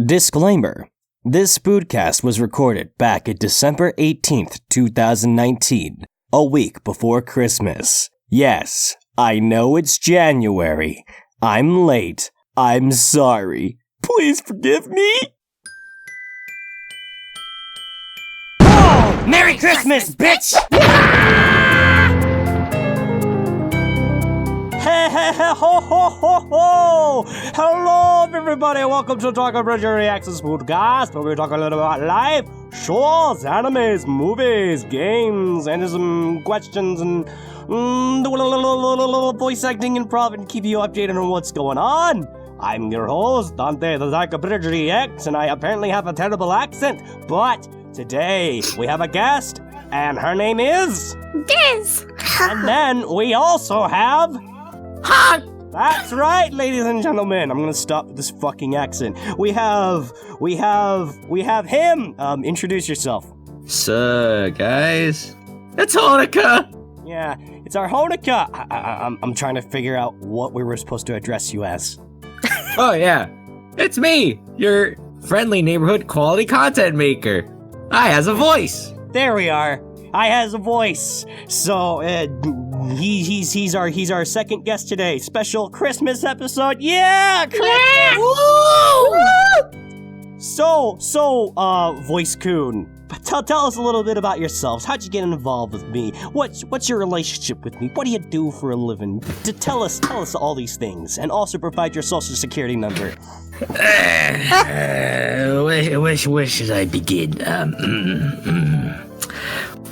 Disclaimer. This podcast was recorded back at December 18th, 2019, a week before Christmas. Yes, I know it's January. I'm late. I'm sorry. Please forgive me. Oh, Merry Christmas, bitch! Hey, ho, ho, ho, ho! Hello, everybody! Welcome to DarkAbridgerEX's podcast, where we talk a little about life, shows, animes, movies, games, and some questions, and voice acting, improv, and keep you updated on what's going on. I'm your host, Dante, the DarkAbridgerEX, and I apparently have a terrible accent, but today we have a guest, and her name is... DIZ! And then we also have... Honk! That's right, ladies and gentlemen. I'm gonna stop with this fucking accent. We have him. Introduce yourself. So, guys, it's Honoka. Yeah, it's our Honoka. I'm trying to figure out what we were supposed to address you as. Oh yeah, it's me, your friendly neighborhood quality content maker. IHazAVoice. There we are. IHazAVoice. So, he's our second guest today. Special Christmas episode. Yeah! Christmas! Woo! So, Voice-kun, tell us a little bit about yourselves. How'd you get involved with me? What's your relationship with me? What do you do for a living? Tell us all these things, and also provide your social security number. Where should I begin?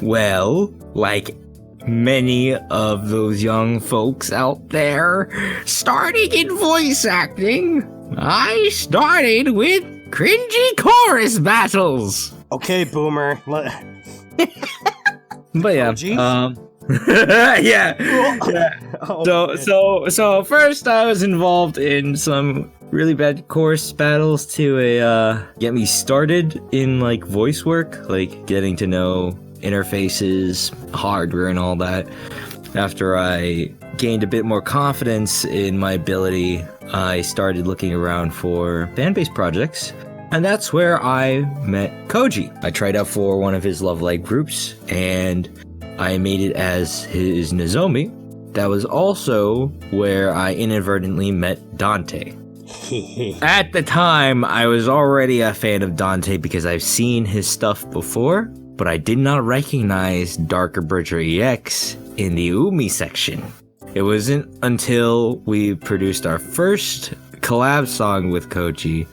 Well, like many of those young folks out there starting in voice acting, I started with cringy chorus battles. Okay, boomer. But yeah, Oh, yeah. Oh, So first I was involved in some really bad chorus battles to get me started in like voice work, like getting to know interfaces, hardware, and all that. After I gained a bit more confidence in my ability, I started looking around for fan-based projects, and that's where I met Koji. I tried out for one of his Love Live groups, and I made it as his Nozomi. That was also where I inadvertently met Dante. At the time, I was already a fan of Dante because I've seen his stuff before, but I did not recognize DarkAbridgerEX in the Umi section. It wasn't until we produced our first collab song with Koji,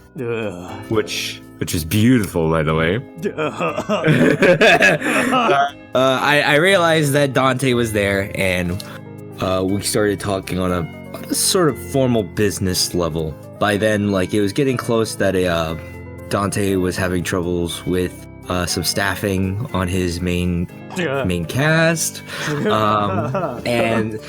which is beautiful, by the way. I realized that Dante was there, and we started talking on a sort of formal business level. By then, like, it was getting close that Dante was having troubles with some staffing on his main cast, and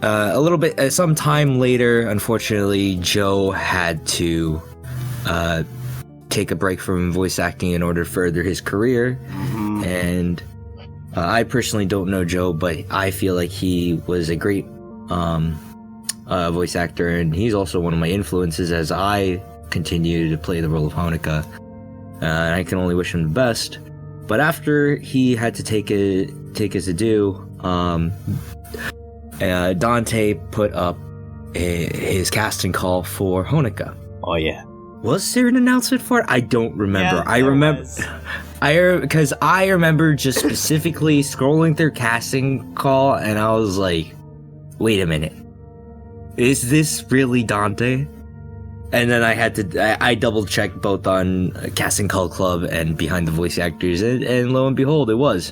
a little bit some time later, unfortunately, Joe had to take a break from voice acting in order to further his career. And I personally don't know Joe, but I feel like he was a great voice actor, and he's also one of my influences as I continue to play the role of Honoka. And I can only wish him the best. But after he had to take his adieu, Dante put up his casting call for Honoka. Oh yeah. Was there an announcement for it? I don't remember. Yeah, I remember because I remember just specifically scrolling through casting call, and I was like, "Wait a minute, is this really Dante?" And then I double checked both on Casting Call Club and Behind the Voice Actors, and lo and behold, it was.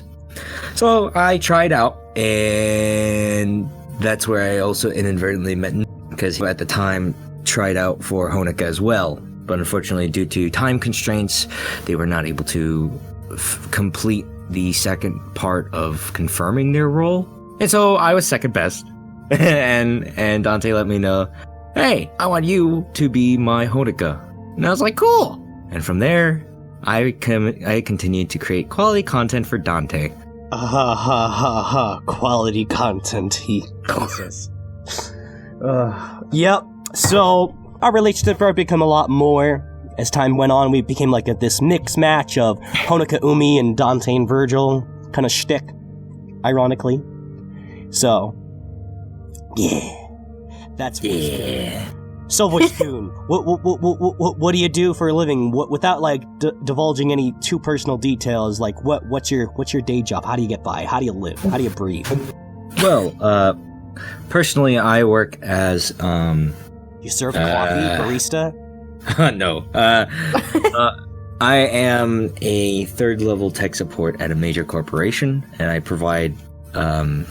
So I tried out, and that's where I also inadvertently met him, because at the time tried out for Honoka as well. But unfortunately, due to time constraints, they were not able to complete the second part of confirming their role. And so I was second best. and Dante let me know, "Hey, I want you to be my Honoka." And I was like, "Cool." And from there, I continued to create quality content for Dante. Quality content, he says. Yep. So, our relationship started to become a lot more. As time went on, we became like this mix match of Honoka Umi and Dante and Virgil kind of shtick, ironically. So, yeah, that's Voice-kun. So, Voice-kun, what do you do for a living? Without like divulging any too personal details, like what's your day job? How do you get by? How do you live? How do you breathe? Well, personally, I work as You serve coffee, barista? No. I am a third-level tech support at a major corporation, and I provide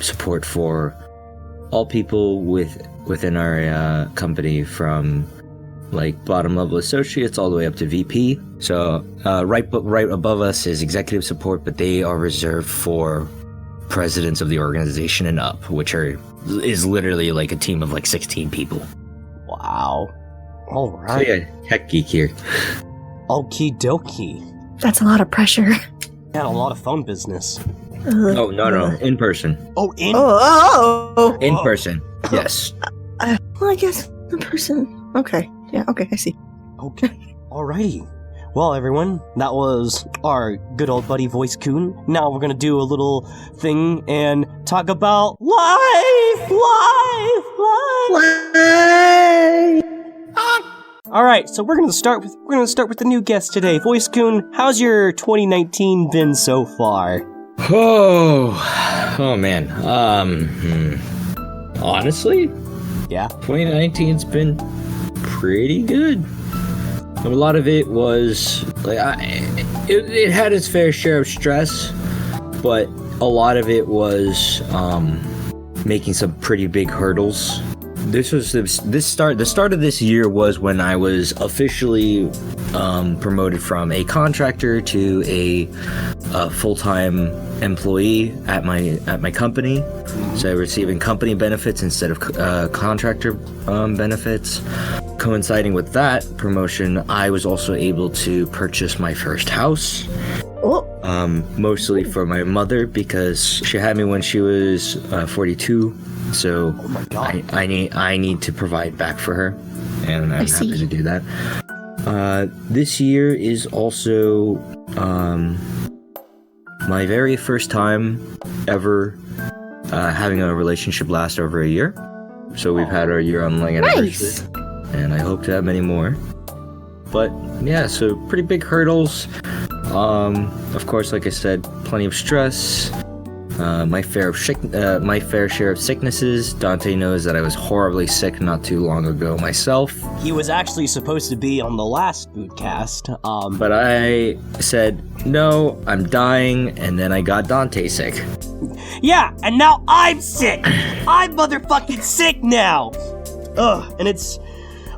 support for all people within our company, from like bottom-level associates all the way up to VP. So right above us is executive support, but they are reserved for presidents of the organization and up, which is literally like a team of like 16 people. Wow. All right. So yeah, tech geek here. Okie dokie. That's a lot of pressure. Got a lot of phone business. Oh, no. In person. Oh, in In person. Yes. Well, I guess in person. Okay. Yeah, okay, I see. Okay. Alrighty. Well, everyone, that was our good old buddy Voice-kun. Now we're gonna do a little thing and talk about life. All right, so we're gonna start with the new guest today, Voice-kun. How's your 2019 been so far? Oh man. Honestly, Yeah. 2019's been pretty good. A lot of it was like it had its fair share of stress, but a lot of it was making some pretty big hurdles. The start of this year was when I was officially promoted from a contractor to a full-time employee at my company. So receiving company benefits instead of contractor benefits. Coinciding with that promotion, I was also able to purchase my first house. Mostly for my mother, because she had me when she was 42. So Oh my God. I need to provide back for her, and I'm happy to do that. This year is also my very first time ever having a relationship last over a year. So we've had our year-long anniversary, and I hope to have many more. But yeah, so pretty big hurdles. Of course, like I said, plenty of stress. My fair share of sicknesses. Dante knows that I was horribly sick not too long ago myself. He was actually supposed to be on the last Bootcast. But I said, no, I'm dying, and then I got Dante sick. Yeah, and now I'm sick. I'm motherfucking sick now. And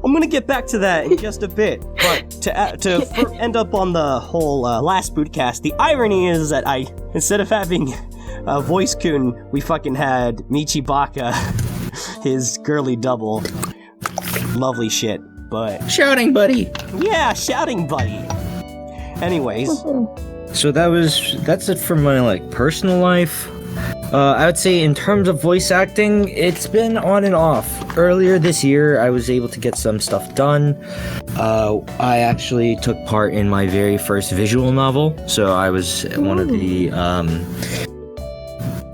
I'm gonna get back to that in just a bit, but to end up on the whole last Bootcast, the irony is that instead of having Voice-kun, we fucking had Michibaka, his girly double. Lovely shit, but... Shouting buddy! Yeah, shouting buddy! Anyways. So that's it for my, personal life. I would say in terms of voice acting, it's been on and off. Earlier this year, I was able to get some stuff done. I actually took part in my very first visual novel, so I was one of the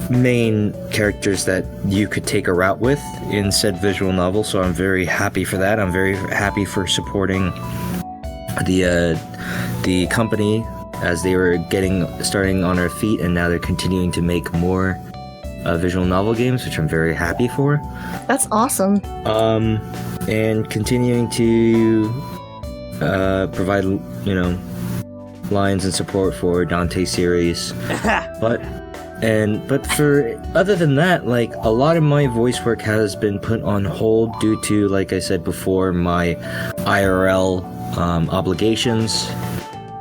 main characters that you could take a route with in said visual novel, so I'm very happy for that. I'm very happy for supporting the company as they were starting on their feet, and now they're continuing to make more visual novel games, which I'm very happy for. That's awesome. And continuing to provide, lines and support for Dante series. But for other than that, a lot of my voice work has been put on hold due to, like I said before, my IRL obligations,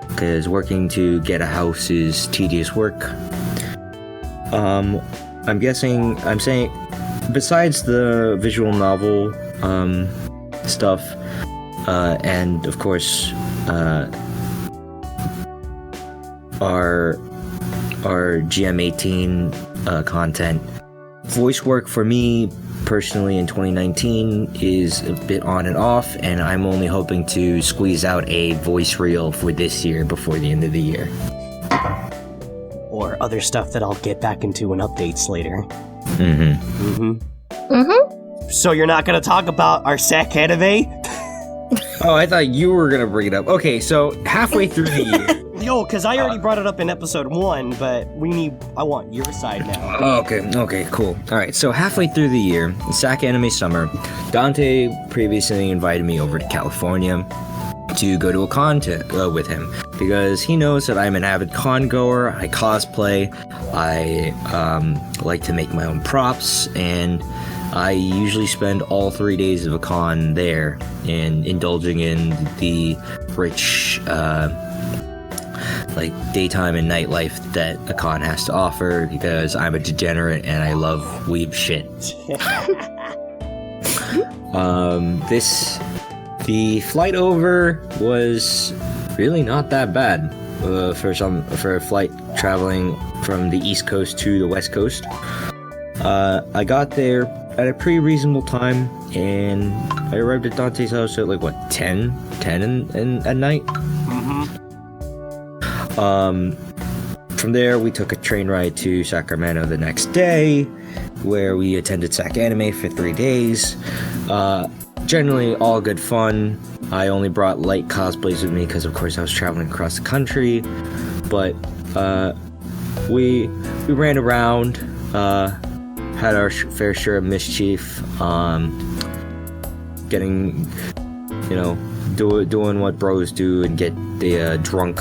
because working to get a house is tedious work. I'm saying, besides the visual novel stuff, and of course our GM18 content, voice work for me personally in 2019 is a bit on and off, and I'm only hoping to squeeze out a voice reel for this year before the end of the year. Or other stuff that I'll get back into in updates later. So you're not gonna talk about our Sacanime? Oh, I thought you were gonna bring it up. Okay, so halfway through the year. Yo, because I already brought it up in episode 1, but I want your side now. Okay, cool. Alright, so halfway through the year, Sacanime Summer, Dante previously invited me over to California to go to a con with him, because he knows that I'm an avid con goer, I cosplay, I like to make my own props, and I usually spend all 3 days of a con there and indulging in the rich like daytime and nightlife that a con has to offer, because I'm a degenerate and I love weeb shit. The flight over was really not that bad for a flight traveling from the East Coast to the West Coast. I got there at a pretty reasonable time, and I arrived at Dante's house at like 10 at night. From there, we took a train ride to Sacramento the next day, where we attended Sacanime for 3 days. Generally, all good fun. I only brought light cosplays with me because, of course, I was traveling across the country. But we ran around, had our fair share of mischief, getting, doing what bros do and get the drunk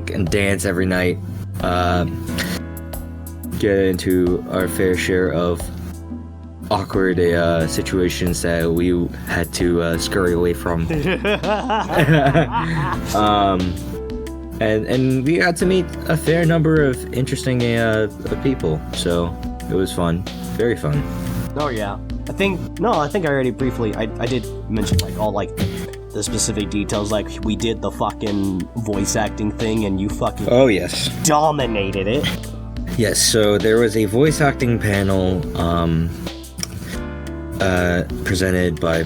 and dance every night. Get into our fair share of awkward situations that we had to scurry away from. And we got to meet a fair number of interesting people, so it was fun, very fun. Oh yeah, I think I already briefly I did mention all the specific details, we did the fucking voice acting thing and you fucking dominated it. Yes, so there was a voice acting panel presented by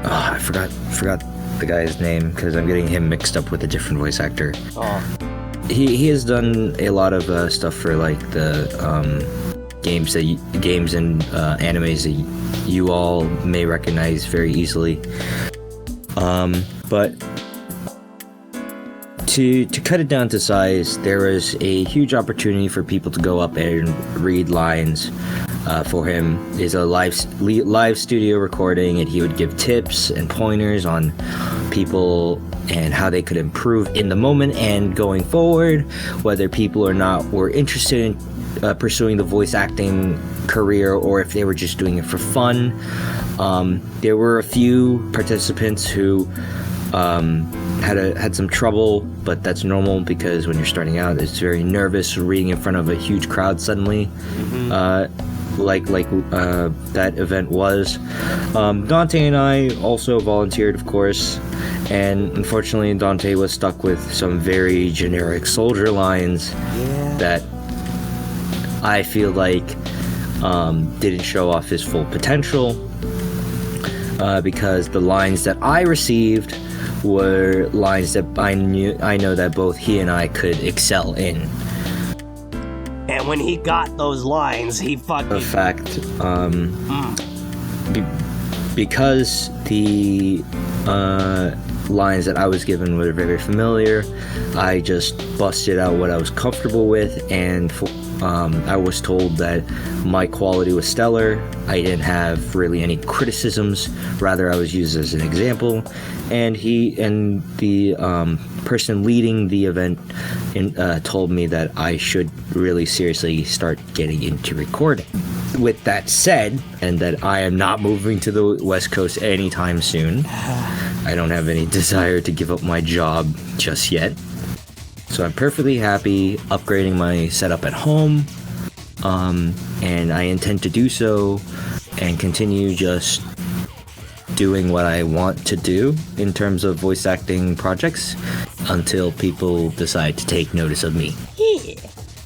I forgot the guy's name because I'm getting him mixed up with a different voice actor. He has done a lot of stuff for the games and animes that you all may recognize very easily. But to cut it down to size, there was a huge opportunity for people to go up and read lines for him. It's a live studio recording, and he would give tips and pointers on people and how they could improve in the moment and going forward, whether people or not were interested in pursuing the voice acting career or if they were just doing it for fun. There were a few participants who had some trouble, but that's normal because when you're starting out, it's very nervous reading in front of a huge crowd suddenly, like that event was. Dante and I also volunteered, of course, and unfortunately Dante was stuck with some very generic soldier lines that I feel like didn't show off his full potential, because the lines that I received were lines that I know that both he and I could excel in. And when he got those lines, he fucking... In fact, because the lines that I was given were very familiar, I just busted out what I was comfortable with, and I was told that my quality was stellar. I didn't have really any criticisms, rather I was used as an example, and the person leading the event told me that I should really seriously start getting into recording. With that said, and that I am not moving to the West Coast anytime soon, I don't have any desire to give up my job just yet. So I'm perfectly happy upgrading my setup at home, and I intend to do so and continue just doing what I want to do in terms of voice acting projects until people decide to take notice of me. Yeah.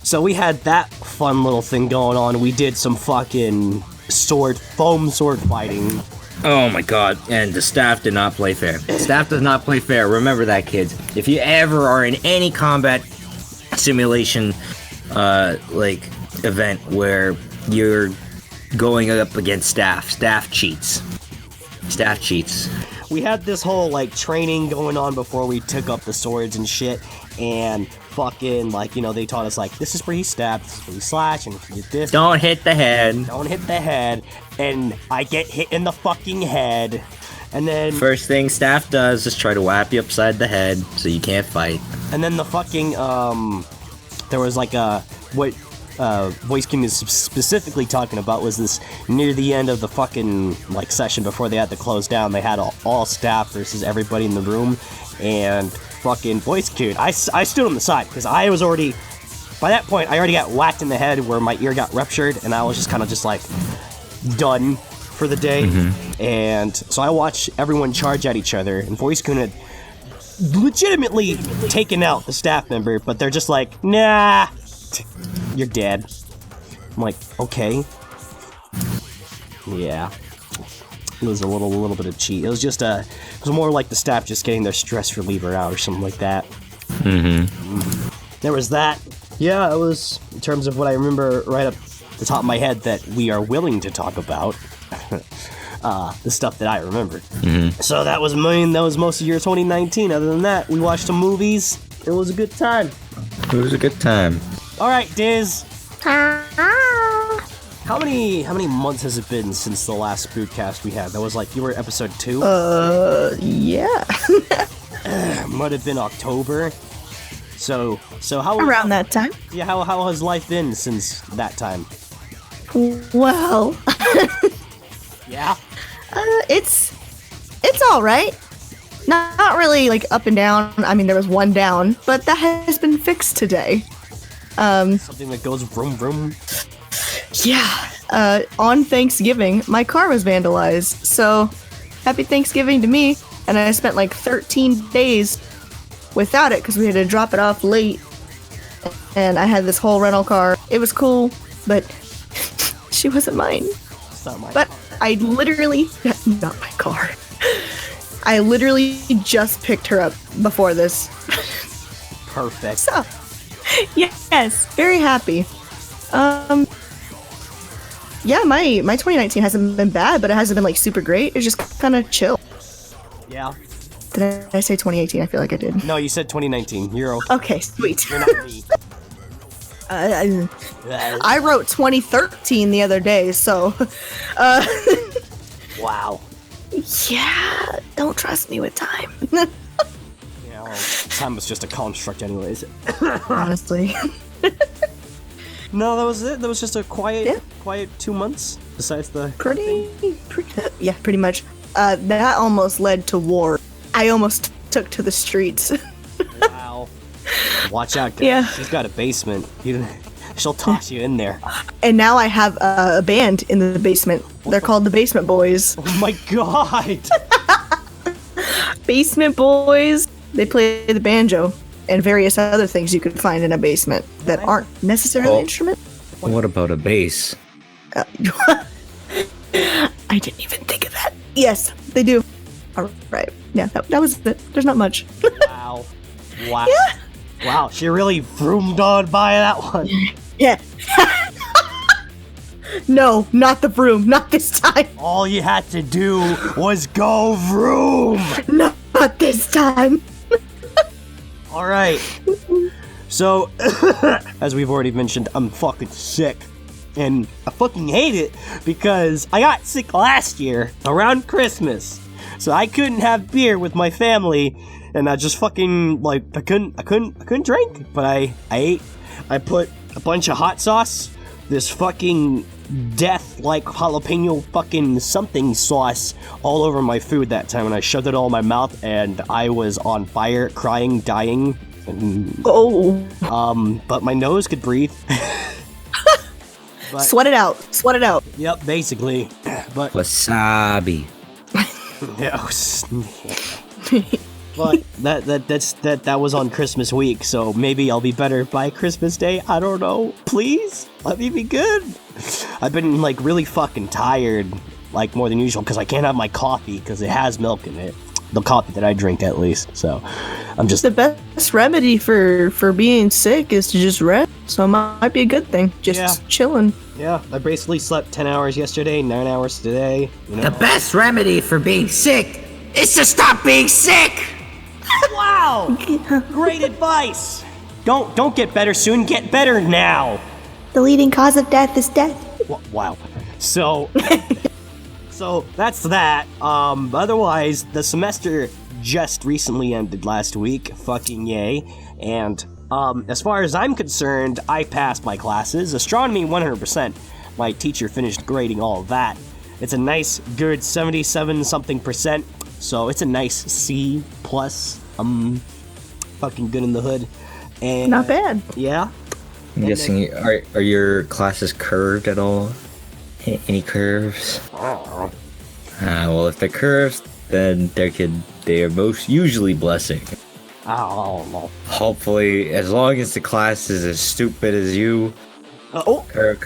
So we had that fun little thing going on. We did some fucking foam sword fighting. Oh my god, and the staff did not play fair. Staff does not play fair. Remember that, kids. If you ever are in any combat simulation, event where you're going up against staff cheats. Staff cheats. We had this whole, training going on before we took up the swords and shit, and fucking, they taught us, this is where you stab, this is where you slash, and if you get this... Don't hit the head. Don't hit the head, and I get hit in the fucking head, and then... First thing staff does is try to whap you upside the head, so you can't fight. And then the fucking, there was, what Voice-kun is specifically talking about was this, near the end of the fucking, session before they had to close down, they had all staff versus everybody in the room, and fucking Voice-kun, I stood on the side, because I was already, by that point, I already got whacked in the head where my ear got ruptured, and I was just kind of done for the day, and so I watched everyone charge at each other, and Voice-kun had legitimately taken out the staff member, but they're just nah, you're dead. I'm okay. Yeah. It was a little bit of cheat. It was just it was more like the staff just getting their stress reliever out or something like that. There was that. Yeah, it was, in terms of what I remember right up the top of my head that we are willing to talk about. The stuff that I remember. So that was most of year 2019. Other than that, we watched some movies. It was a good time. It was a good time. Alright, Diz. How many months has it been since the last Spookcast we had? That was you were episode 2? Yeah. Might have been October. So how... Around that time. Yeah, how has life been since that time? Well... Yeah? It's alright. Not really, up and down. I mean, there was one down, but that has been fixed today. Something that goes vroom vroom? Yeah. On Thanksgiving, my car was vandalized, so happy Thanksgiving to me, and I spent 13 days without it because we had to drop it off late, and I had this whole rental car. It was cool, but she wasn't mine. It's not mine. But I literally... Not my car. I literally just picked her up before this. Perfect. So, yes, very happy. Yeah, my 2019 hasn't been bad, but it hasn't been super great. It's just kind of chill. Yeah. Did I say 2018? I feel like I did. No, you said 2019. You're okay. Sweet. You're not me. I wrote 2013 the other day, so. Wow. Yeah, don't trust me with time. Yeah, well, time was just a construct anyways. Honestly. No, that was it. That was just a quiet 2 months, besides the... Pretty much. That almost led to war. I almost took to the streets. Wow. Watch out, guys. Yeah. She's got a basement. She'll toss you in there. And now I have a band in the basement. They're called the Basement Boys. Oh my god! Basement Boys. They play the banjo and various other things you could find in a basement that aren't necessarily instruments. What about a bass? I didn't even think of that. Yes, they do. All right. Yeah, that was it. There's not much. Wow. Wow. Yeah. Wow, she really vroomed on by that one. Yeah. No, not the vroom. Not this time. All you had to do was go vroom. No, not this time. All right. So, as we've already mentioned, I'm fucking sick. And I fucking hate it because I got sick last year around Christmas. So I couldn't have beer with my family, and I just fucking I couldn't drink. But I ate. I put a bunch of hot sauce, this fucking death jalapeno fucking something sauce all over my food that time, and I shoved it all in my mouth, and I was on fire, crying, dying. And, but my nose could breathe. But, sweat it out. Sweat it out. Yep, basically. But Wasabi. But that was on Christmas week, so maybe I'll be better by Christmas Day. I don't know. Please, let me be good. I've been like really fucking tired, like more than usual, because I can't have my coffee because it has milk in it. The coffee that I drink, at least. So I'm just the best remedy for being sick is to just rest. So it might be a good thing. Just chilling. Yeah, I basically slept 10 hours yesterday, 9 hours today. You know? The best remedy for being sick is to stop being sick. Wow! Great advice! Don't get better soon, get better now! The leading cause of death is death. Wow. So that's that. Otherwise, the semester just recently ended last week. Fucking yay. And, as far as I'm concerned, I passed my classes. Astronomy, 100%. My teacher finished grading all of that. It's a nice, good 77-something%. So it's a nice C+. Fucking good in the hood. And not bad. Yeah. I'm guessing, are your classes curved at all? Any curves? Well, if they're curves, then they are most usually blessing. Oh. Hopefully, as long as the class is as stupid as you. Curve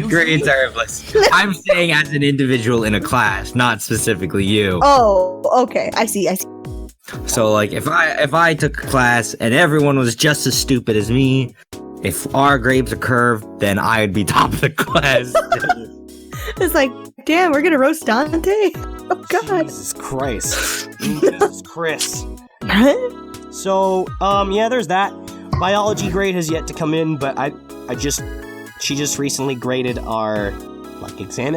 grades are a blessing. I'm saying as an individual in a class, not specifically you. Oh, okay. I see. So, like, if I took a class and everyone was just as stupid as me, if our grades are curved, then I would be top of the class. It's like, damn, we're gonna roast Dante? Oh, God. Jesus Christ. Jesus Christ. So, yeah, there's that. Biology grade has yet to come in, but she just recently graded our, like, exam,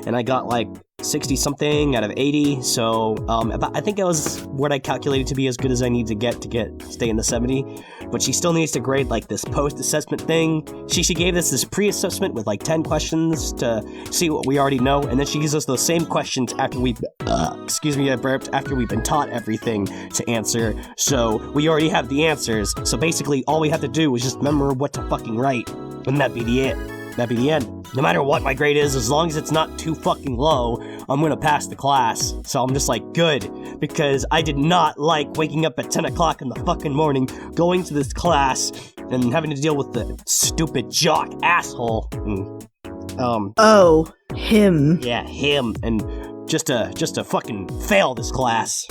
and I got, like, 60-something out of 80, so, I think it was what I calculated to be as good as I need to stay in the 70, but she still needs to grade, like, this post-assessment thing. She gave us this pre-assessment with, like, 10 questions to see what we already know, and then she gives us those same questions after we've been taught everything to answer, so we already have the answers, so basically all we have to do is just remember what to fucking write, and that'd be the end. No matter what my grade is, as long as it's not too fucking low, I'm gonna pass the class. So I'm just like, good, because I did not like waking up at 10 o'clock in the fucking morning, going to this class, and having to deal with the stupid jock asshole. Oh, him. Yeah, him, and just to fucking fail this class.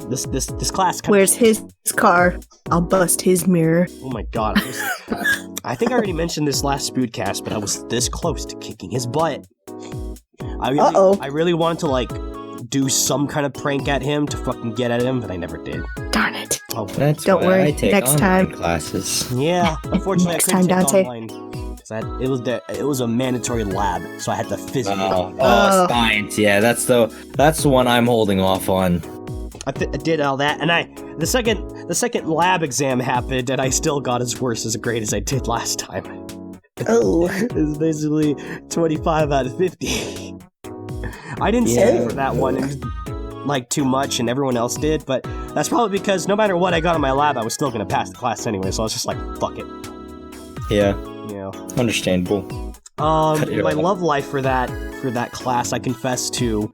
This class Where's his car? I'll bust his mirror. Oh my god. I think I already mentioned this last Spoodcast, but I was this close to kicking his butt. I really wanted to, like, do some kind of prank at him to fucking get at him, but I never did. Darn it. Oh, don't worry. I take next time. Classes. Yeah, unfortunately next I couldn't time, take Dante. online. It was a mandatory lab, so I had to physically. Science. Yeah, that's the one I'm holding off on. I did all that, and the second lab exam happened, and I still got as worse as a grade as I did last time. Oh. It was basically 25 out of 50. I didn't study for that one, like, too much, and everyone else did, but that's probably because no matter what I got in my lab, I was still gonna pass the class anyway, so I was just like, fuck it. Yeah. You know. Understandable. My love life for that class, I confess to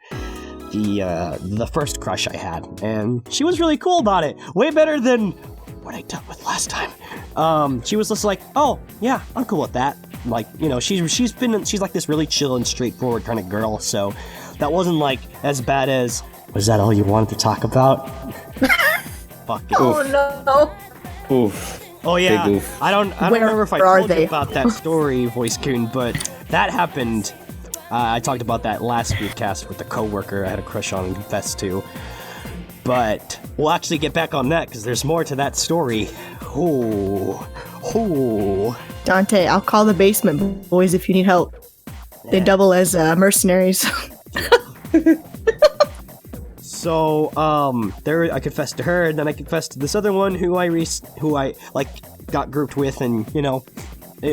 the first crush I had, and she was really cool about it. Way better than what I dealt with last time. She was just like, oh yeah, I'm cool with that. Like, you know, she's like this really chill and straightforward kind of girl, so that wasn't like as bad as, was that all you wanted to talk about? Fuck it. Oh no. Oof. Oh yeah. Big oof. I don't remember if I told you about that story, Voice-kun, but that happened. I talked about that last Spoodcast with the coworker I had a crush on and confessed to. But we'll actually get back on that because there's more to that story. Ooh. Dante, I'll call the basement boys if you need help. They double as mercenaries. So, there I confessed to her, and then I confessed to this other one who I got grouped with, and, you know,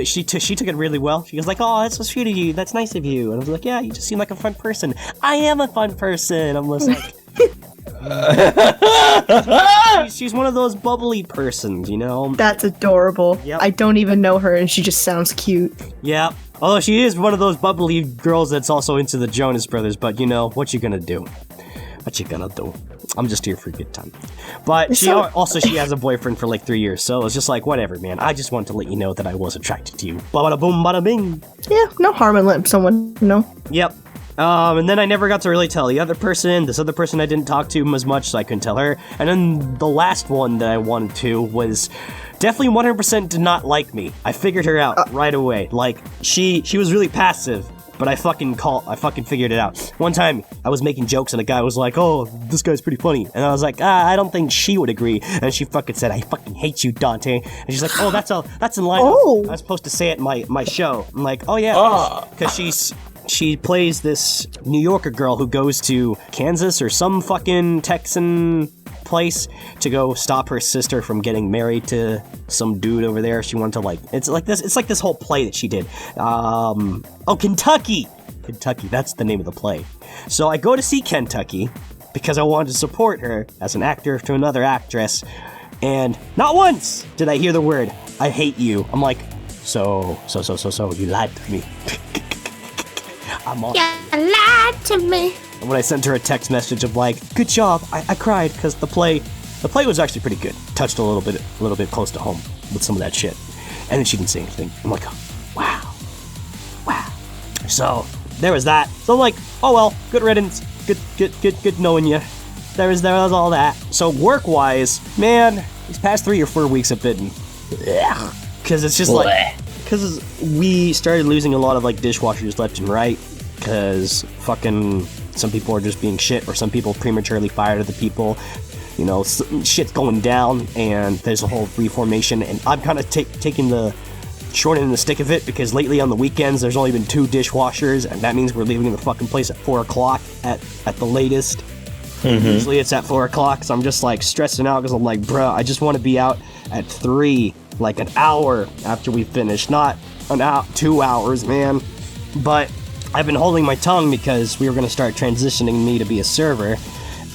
she took it really well. She was like, oh, that's so sweet of you, that's nice of you. And I was like, yeah, you just seem like a fun person. I am a fun person. I'm just like... she's one of those bubbly persons, you know? That's adorable. Yep. I don't even know her, and she just sounds cute. Yeah. Although she is one of those bubbly girls that's also into the Jonas Brothers, but, you know, what you gonna do? What you gonna do? I'm just here for a good time. But she has a boyfriend for like 3 years, so it was just like, whatever, man. I just wanted to let you know that I was attracted to you. Bada boom, bada bing. Yeah, no harm in letting someone know. Yep. And then I never got to really tell the other person. This other person I didn't talk to as much, so I couldn't tell her. And then the last one that I wanted to was definitely 100% did not like me. I figured her out right away. Like, she was really passive, but I fucking figured it out. One time, I was making jokes and a guy was like, oh, this guy's pretty funny. And I was like, I don't think she would agree. And she fucking said, I fucking hate you, Dante. And she's like, oh, that's in line. I was supposed to say it in my show. I'm like, oh yeah, because she plays this New Yorker girl who goes to Kansas or some fucking Texan place to go stop her sister from getting married to some dude over there. She wanted to it's like this whole play that she did. Kentucky, that's the name of the play. So I go to see Kentucky because I wanted to support her as an actor to another actress, and not once did I hear the word, I hate you. I'm like, so you lied to me. I'm off. You lied to me. And when I sent her a text message of like, good job, I cried because the play was actually pretty good. Touched a little bit close to home with some of that shit. And then she didn't say anything. I'm like, wow. So there was that. So I'm like, oh well, good riddance. Good knowing you. There was all that. So work-wise, man, these past 3 or 4 weeks have been, because it's just like, because we started losing a lot of like dishwashers left and right. Because fucking some people are just being shit, or some people prematurely fired other people. You know, shit's going down, and there's a whole reformation, and I'm kind of taking the short end of the stick of it, because lately on the weekends, there's only been 2 dishwashers, and that means we're leaving the fucking place at 4 o'clock at the latest. Mm-hmm. Usually it's at 4 o'clock, so I'm just like stressing out, because I'm like, bruh, I just want to be out at 3, like an hour after we finish, not 2 hours, man. But I've been holding my tongue because we were going to start transitioning me to be a server,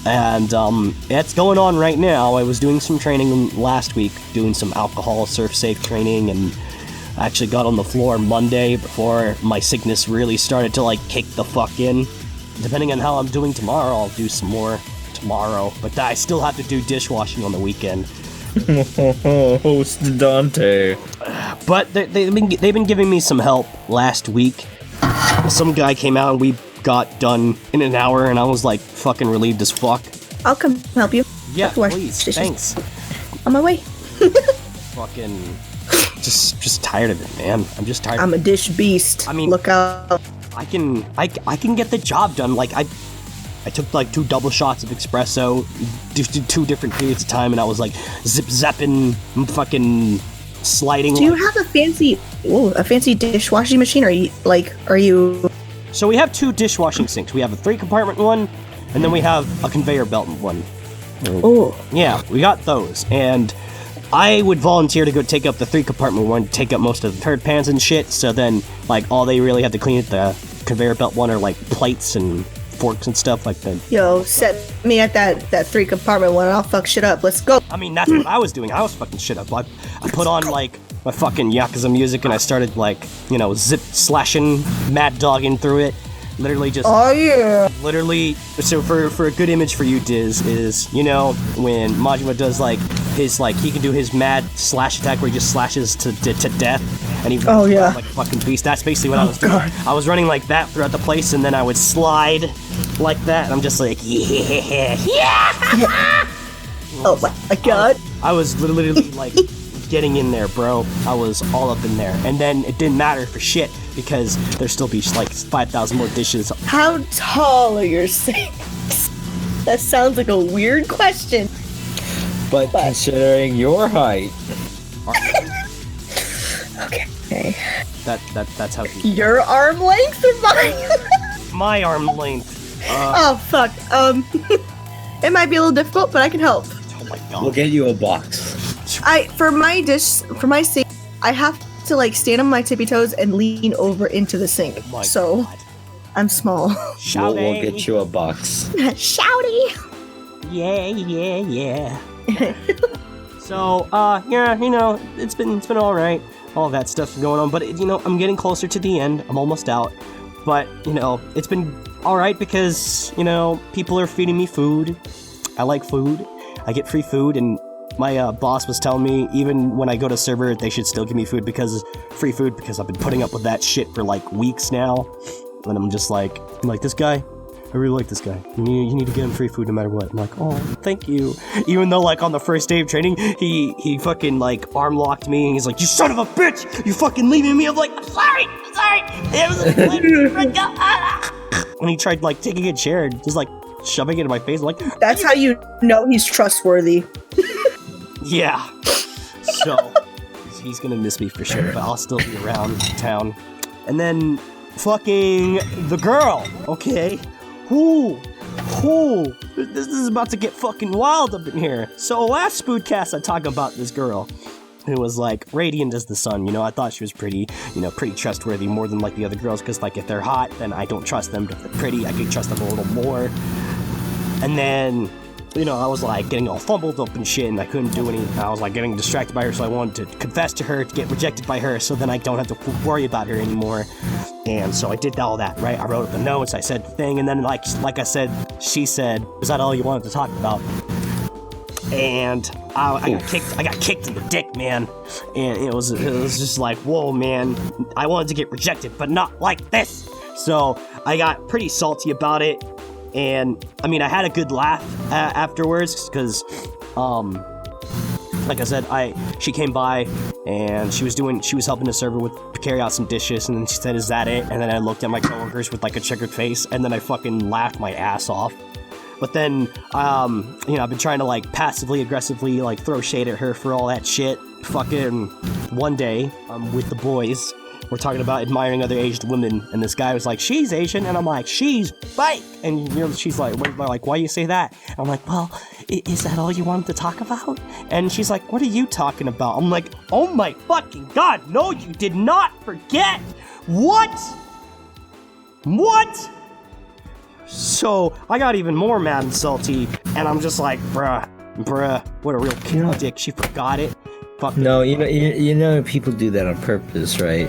and it's going on right now. I was doing some training last week, doing some alcohol surf safe training, and I actually got on the floor Monday before my sickness really started to like kick the fuck in. Depending on how I'm doing tomorrow, I'll do some more tomorrow, but I still have to do dishwashing on the weekend. Host Dante. But they've been giving me some help last week. Some guy came out and we got done in an hour, and I was like fucking relieved as fuck. I'll come help you. Yeah, please. Thanks. On my way. Fucking just tired of it, man. I'm just tired. I'm a dish beast. I mean, look out. I can get the job done. Like I took like 2 double shots of espresso, 2 different periods of time, and I was like zip-zapping, fucking sliding. Do you have a fancy dishwashing machine? Are you? So we have 2 dishwashing sinks. We have a 3-compartment one, and then we have a conveyor belt one. Oh. Yeah, we got those, and I would volunteer to go take up the 3-compartment one, to take up most of the turd pans and shit, so then, like, all they really have to clean at the conveyor belt one are, like, plates and forks and stuff like that. Yo, set me at that 3-compartment one and I'll fuck shit up. Let's go. I mean, that's what I was doing. I was fucking shit up. I put on, like, my fucking Yakuza music, and I started, like, you know, zip-slashing, mad dogging through it. Literally just... Oh, yeah. Literally... So for a good image for you, Diz, is, you know, when Majima does, like, his, like, he can do his mad slash attack where he just slashes to death, and he runs around like a fucking beast. That's basically what I was doing. God. I was running like that throughout the place, and then I would slide like that, and I'm just like, yeah. Oh my god. I was literally, like... getting in there, bro. I was all up in there, and then it didn't matter for shit because there'd still be like 5,000 more dishes. How tall are your sinks? That sounds like a weird question. But considering your height. Okay. That's how deep. Your arm length or mine? My arm length. Oh fuck. It might be a little difficult, but I can help. Oh my god. We'll get you a box. For my sink, I have to like stand on my tippy toes and lean over into the sink. Oh so god. I'm small. We'll get you a box. Shouty. Yeah. So, yeah, you know, it's been all right. All that stuff going on, but you know, I'm getting closer to the end. I'm almost out. But, you know, it's been alright because, people are feeding me food. I like food. I get free food, and my boss was telling me even when I go to server, they should still give me food free food because I've been putting up with that shit for like weeks now. And I'm just like, this guy? I really like this guy. You need to get him free food no matter what. I'm like, oh, thank you. Even though, like, on the first day of training, he fucking, like, arm locked me, and he's like, you son of a bitch! You fucking leaving me! I'm like, I'm sorry! It was when he tried, like, taking a chair and just, like, shoving it in my face, I'm like... That's how you know he's trustworthy. Yeah. So, he's gonna miss me for sure, but I'll still be around town. And then, fucking the girl, okay? This is about to get fucking wild up in here. So last Spoodcast I talked about this girl who was like radiant as the sun, I thought she was pretty, pretty trustworthy more than like the other girls, because like if they're hot, then I don't trust them. If they're pretty, I can trust them a little more. And then, I was like getting all fumbled up and shit, and I couldn't do anything. I was like getting distracted by her, so I wanted to confess to her, to get rejected by her, so then I don't have to worry about her anymore. And so I did all that, right? I wrote up the notes, I said the thing, and then like I said, she said, "Is that all you wanted to talk about?" And I got kicked in the dick, man. And it was just like, whoa, man. I wanted to get rejected, but not like this. So I got pretty salty about it. And I mean, I had a good laugh afterwards because, like I said, she came by and she was helping the server carry out some dishes, and then she said, "Is that it?" And then I looked at my coworkers with like a checkered face, and then I fucking laughed my ass off. But then, I've been trying to like passively aggressively like throw shade at her for all that shit. Fucking one day, with the boys. We're talking about admiring other Asian women, and this guy was like, "She's Asian," and I'm like, "She's fake," and she's like, "Why you say that?" And I'm like, "Well, is that all you wanted to talk about?" And she's like, "What are you talking about?" I'm like, "Oh my fucking god, no, you did not forget! What? So I got even more mad and salty, and I'm just like, bruh, what a real dick. She forgot it. Fuck. No, people do that on purpose, right?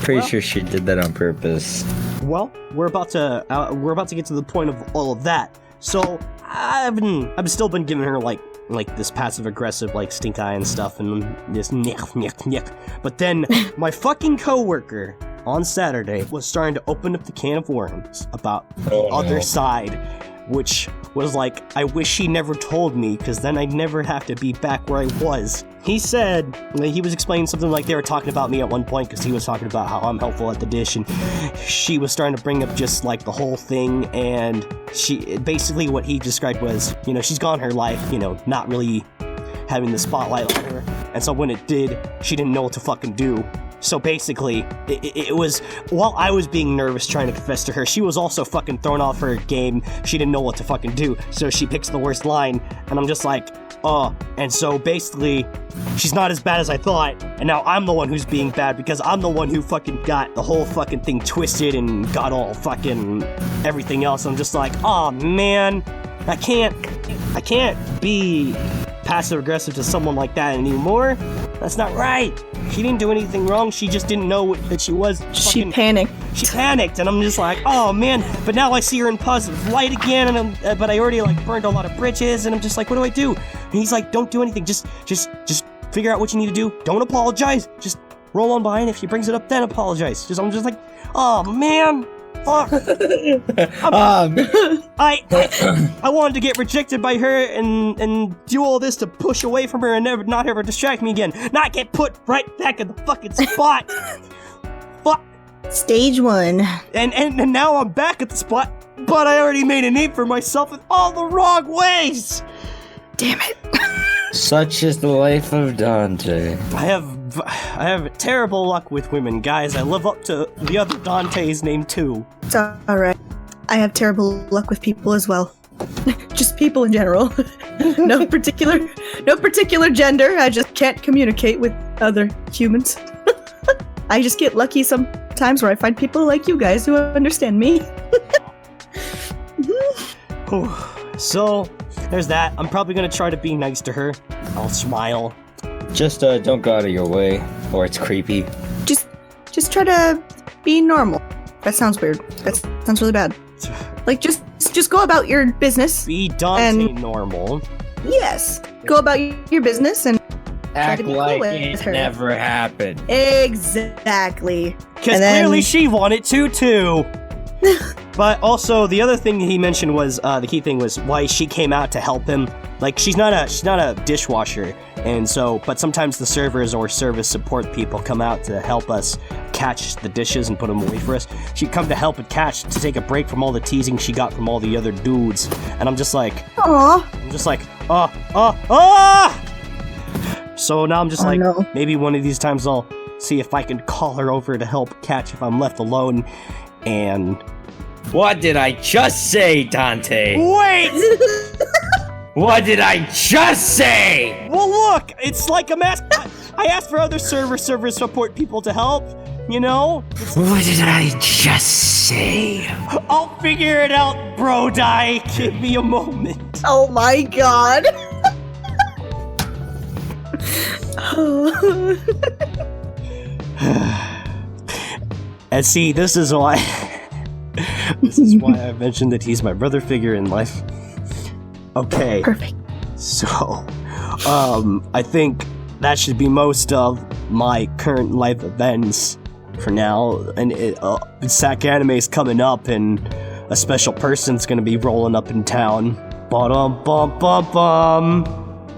Pretty sure she did that on purpose. Well, we're about to get to the point of all of that. So I've still been giving her like this passive aggressive like stink eye and stuff, and this nyeh. But then my fucking coworker on Saturday was starting to open up the can of worms about the other side, which was like, I wish he never told me, because then I'd never have to be back where I was. He said, he was explaining something like they were talking about me at one point, because he was talking about how I'm helpful at the dish, and she was starting to bring up just like the whole thing, and she basically what he described was, she's gone her life, not really having the spotlight on her, and so when it did, she didn't know what to fucking do. So basically, it was, while I was being nervous trying to confess to her, she was also fucking thrown off her game. She didn't know what to fucking do, so she picks the worst line, and I'm just like, and so basically, she's not as bad as I thought, and now I'm the one who's being bad, because I'm the one who fucking got the whole fucking thing twisted and got all fucking everything else. I'm just like, oh man, I can't be passive-aggressive to someone like that anymore. That's not right. She didn't do anything wrong. She just didn't know that she was fucking... She panicked. She panicked, and I'm just like, oh man. But now I see her in positive light again, and but I already like burned a lot of bridges, and I'm just like, what do I do? And he's like, don't do anything. Just figure out what you need to do. Don't apologize. Just roll on by, and if she brings it up, then apologize. I'm just like, oh man. Fuck. I wanted to get rejected by her and do all this to push away from her and not have her distract me again. Not get put right back in the fucking spot. Fuck. Stage 1. And now I'm back at the spot, but I already made a name for myself in all the wrong ways. Damn it. Such is the life of Dante. I have terrible luck with women, guys. I live up to the other Dante's name too. It's alright. I have terrible luck with people as well. Just people in general. No particular gender. I just can't communicate with other humans. I just get lucky sometimes where I find people like you guys who understand me. So, there's that. I'm probably gonna try to be nice to her. I'll smile. Just don't go out of your way, or it's creepy. Just try to be normal. That sounds weird. That sounds really bad. Like, just go about your business. Be Dante normal. Yes. Go about your business and Act to be cool like with it her. never happened. Exactly. Because And then- clearly she wanted to, too. But also, the other thing he mentioned was, the key thing was why she came out to help him. Like, she's not a dishwasher, and so, but sometimes the servers or service support people come out to help us catch the dishes and put them away for us. She'd come to help and catch, to take a break from all the teasing she got from all the other dudes. And I'm just like, So now I'm just no. maybe one of these times I'll see if I can call her over to help catch if I'm left alone, and... What did I just say, Dante? Wait! What did I just say? Well, look, it's like I asked for other server support people to help, you know? What did I just say? I'll figure it out, bro, die. Give me a moment. Oh my god. And see, this is why I mentioned that he's my brother figure in life. Okay. Perfect. So, I think that should be most of my current life events for now. And Sacanime is coming up, and a special person's gonna be rolling up in town. Bum bum bum bum.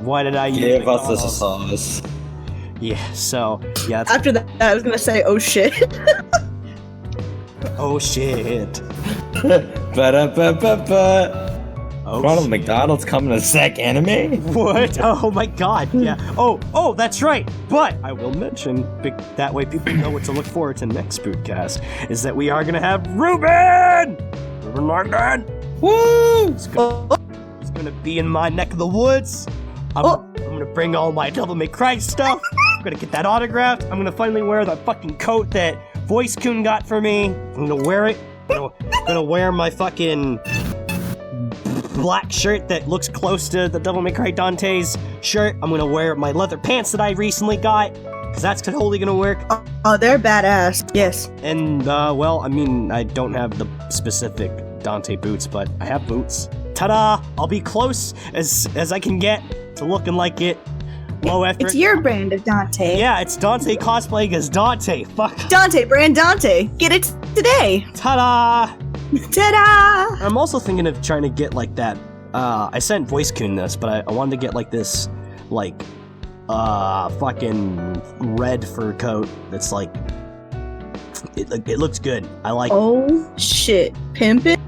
Why did I Give us the sauce. Yeah. So yeah. After that, I was gonna say, oh shit. Oh shit. Ba-da-ba-ba-ba. Oh, Ronald McDonald's coming to Sacanime? What? Oh my god, yeah. Oh, that's right. But I will mention, that way people know what to look forward to next Spookcast, is that we are going to have Ruben Martin! Woo! He's going to be in my neck of the woods. I'm going to bring all my Devil May Cry stuff. I'm going to get that autographed. I'm going to finally wear that fucking coat that Voice-kun got for me. I'm going to wear it. I'm going to wear my fucking black shirt that looks close to the Devil May Cry Dante's shirt. I'm gonna wear my leather pants that I recently got, because that's totally gonna work. Oh, they're badass. Yes. And, well, I mean, I don't have the specific Dante boots, but I have boots. Ta-da! I'll be close as I can get to looking like it. Low effort. It's your brand of Dante. Yeah, it's Dante cosplaying as Dante. Fuck. Dante, brand Dante. Get it today. Ta-da! Ta-da! I'm also thinking of trying to get like that. I sent Voice-kun this, but I wanted to get like this, like, fucking red fur coat that's like, it looks good. I like. Oh shit, pimpin'?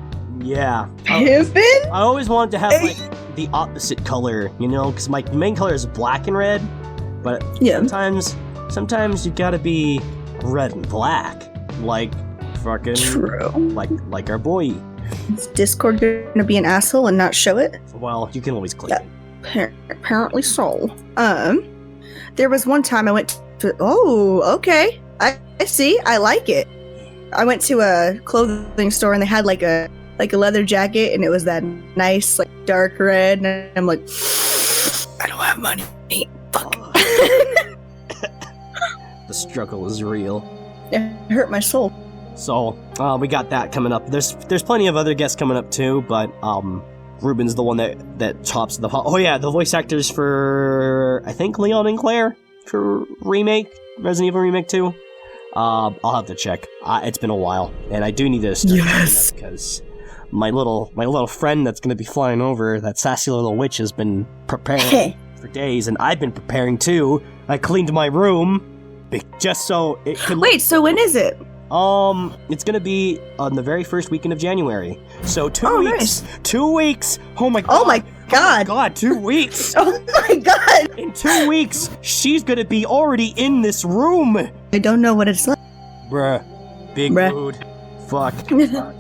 Yeah. Pimpin'? I always wanted to have like the opposite color, you know, because my main color is black and red, but Yeah. sometimes you gotta be red and black, like fucking True. like our boy. Is Discord gonna be an asshole and not show it? Well, you can always click Yeah. it. Apparently so. There was one time I went to. Oh, okay. I see. I like it. I went to a clothing store and they had like a leather jacket and it was that nice like dark red and I'm like, I don't have money. Fuck. The struggle is real. It hurt my soul. So, we got that coming up. There's plenty of other guests coming up too, but Ruben's the one that tops the oh yeah, the voice actors for I think Leon and Claire for Resident Evil Remake 2. I'll have to check. It's been a while, and I do need to start doing that because my little friend that's gonna be flying over, that sassy little witch, has been preparing for days, and I've been preparing too. I cleaned my room just so it could. Wait, so when is it? It's gonna be on the very first weekend of January. So 2 Oh, weeks. nice. 2 weeks. Oh my god. Oh my god. God, 2 weeks. Oh my god. In 2 weeks, she's gonna be already in this room. I don't know what it's like. Bruh. Big Bruh. mood. Fuck.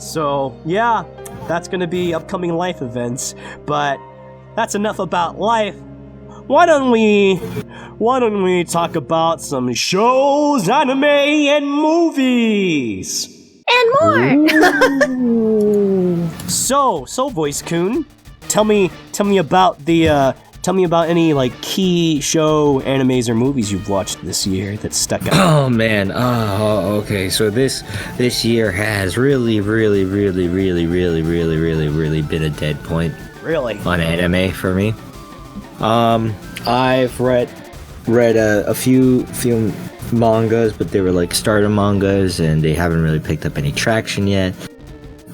So, yeah, that's gonna be upcoming life events. But that's enough about life. Why don't we talk about some shows, anime, and movies? And more. So Voice-kun, tell me about the tell me about any like key show, animes, or movies you've watched this year that stuck out. Oh man, okay. So this year has really been a dead point. Really? On anime for me. I've read a few mangas, but they were like starter mangas, and they haven't really picked up any traction yet.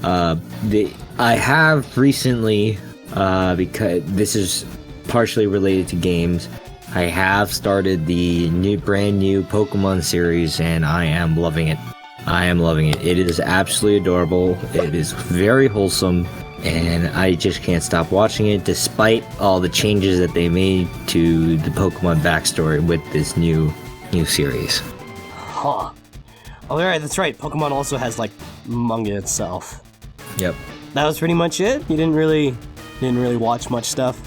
I have recently, because this is partially related to games, I have started the brand new Pokemon series, and I am loving it. It is absolutely adorable. It is very wholesome, and I just can't stop watching it, despite all the changes that they made to the Pokemon backstory with this new series. Huh. Oh, right, that's right. Pokemon also has like manga itself. Yep. That was pretty much it. You didn't really watch much stuff.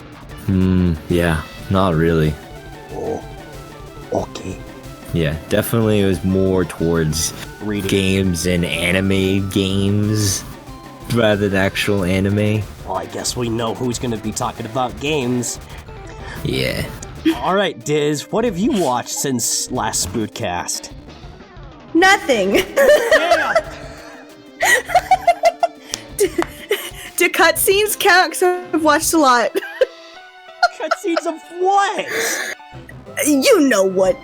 Yeah, not really. Oh, okay. Yeah, definitely it was more towards Reading. Games and anime games rather than actual anime. Well, I guess we know who's going to be talking about games. Yeah. All right, Diz, what have you watched since last Spoodcast? Nothing. Do cutscenes count? Because I've watched a lot. Cutscenes of what? You know what.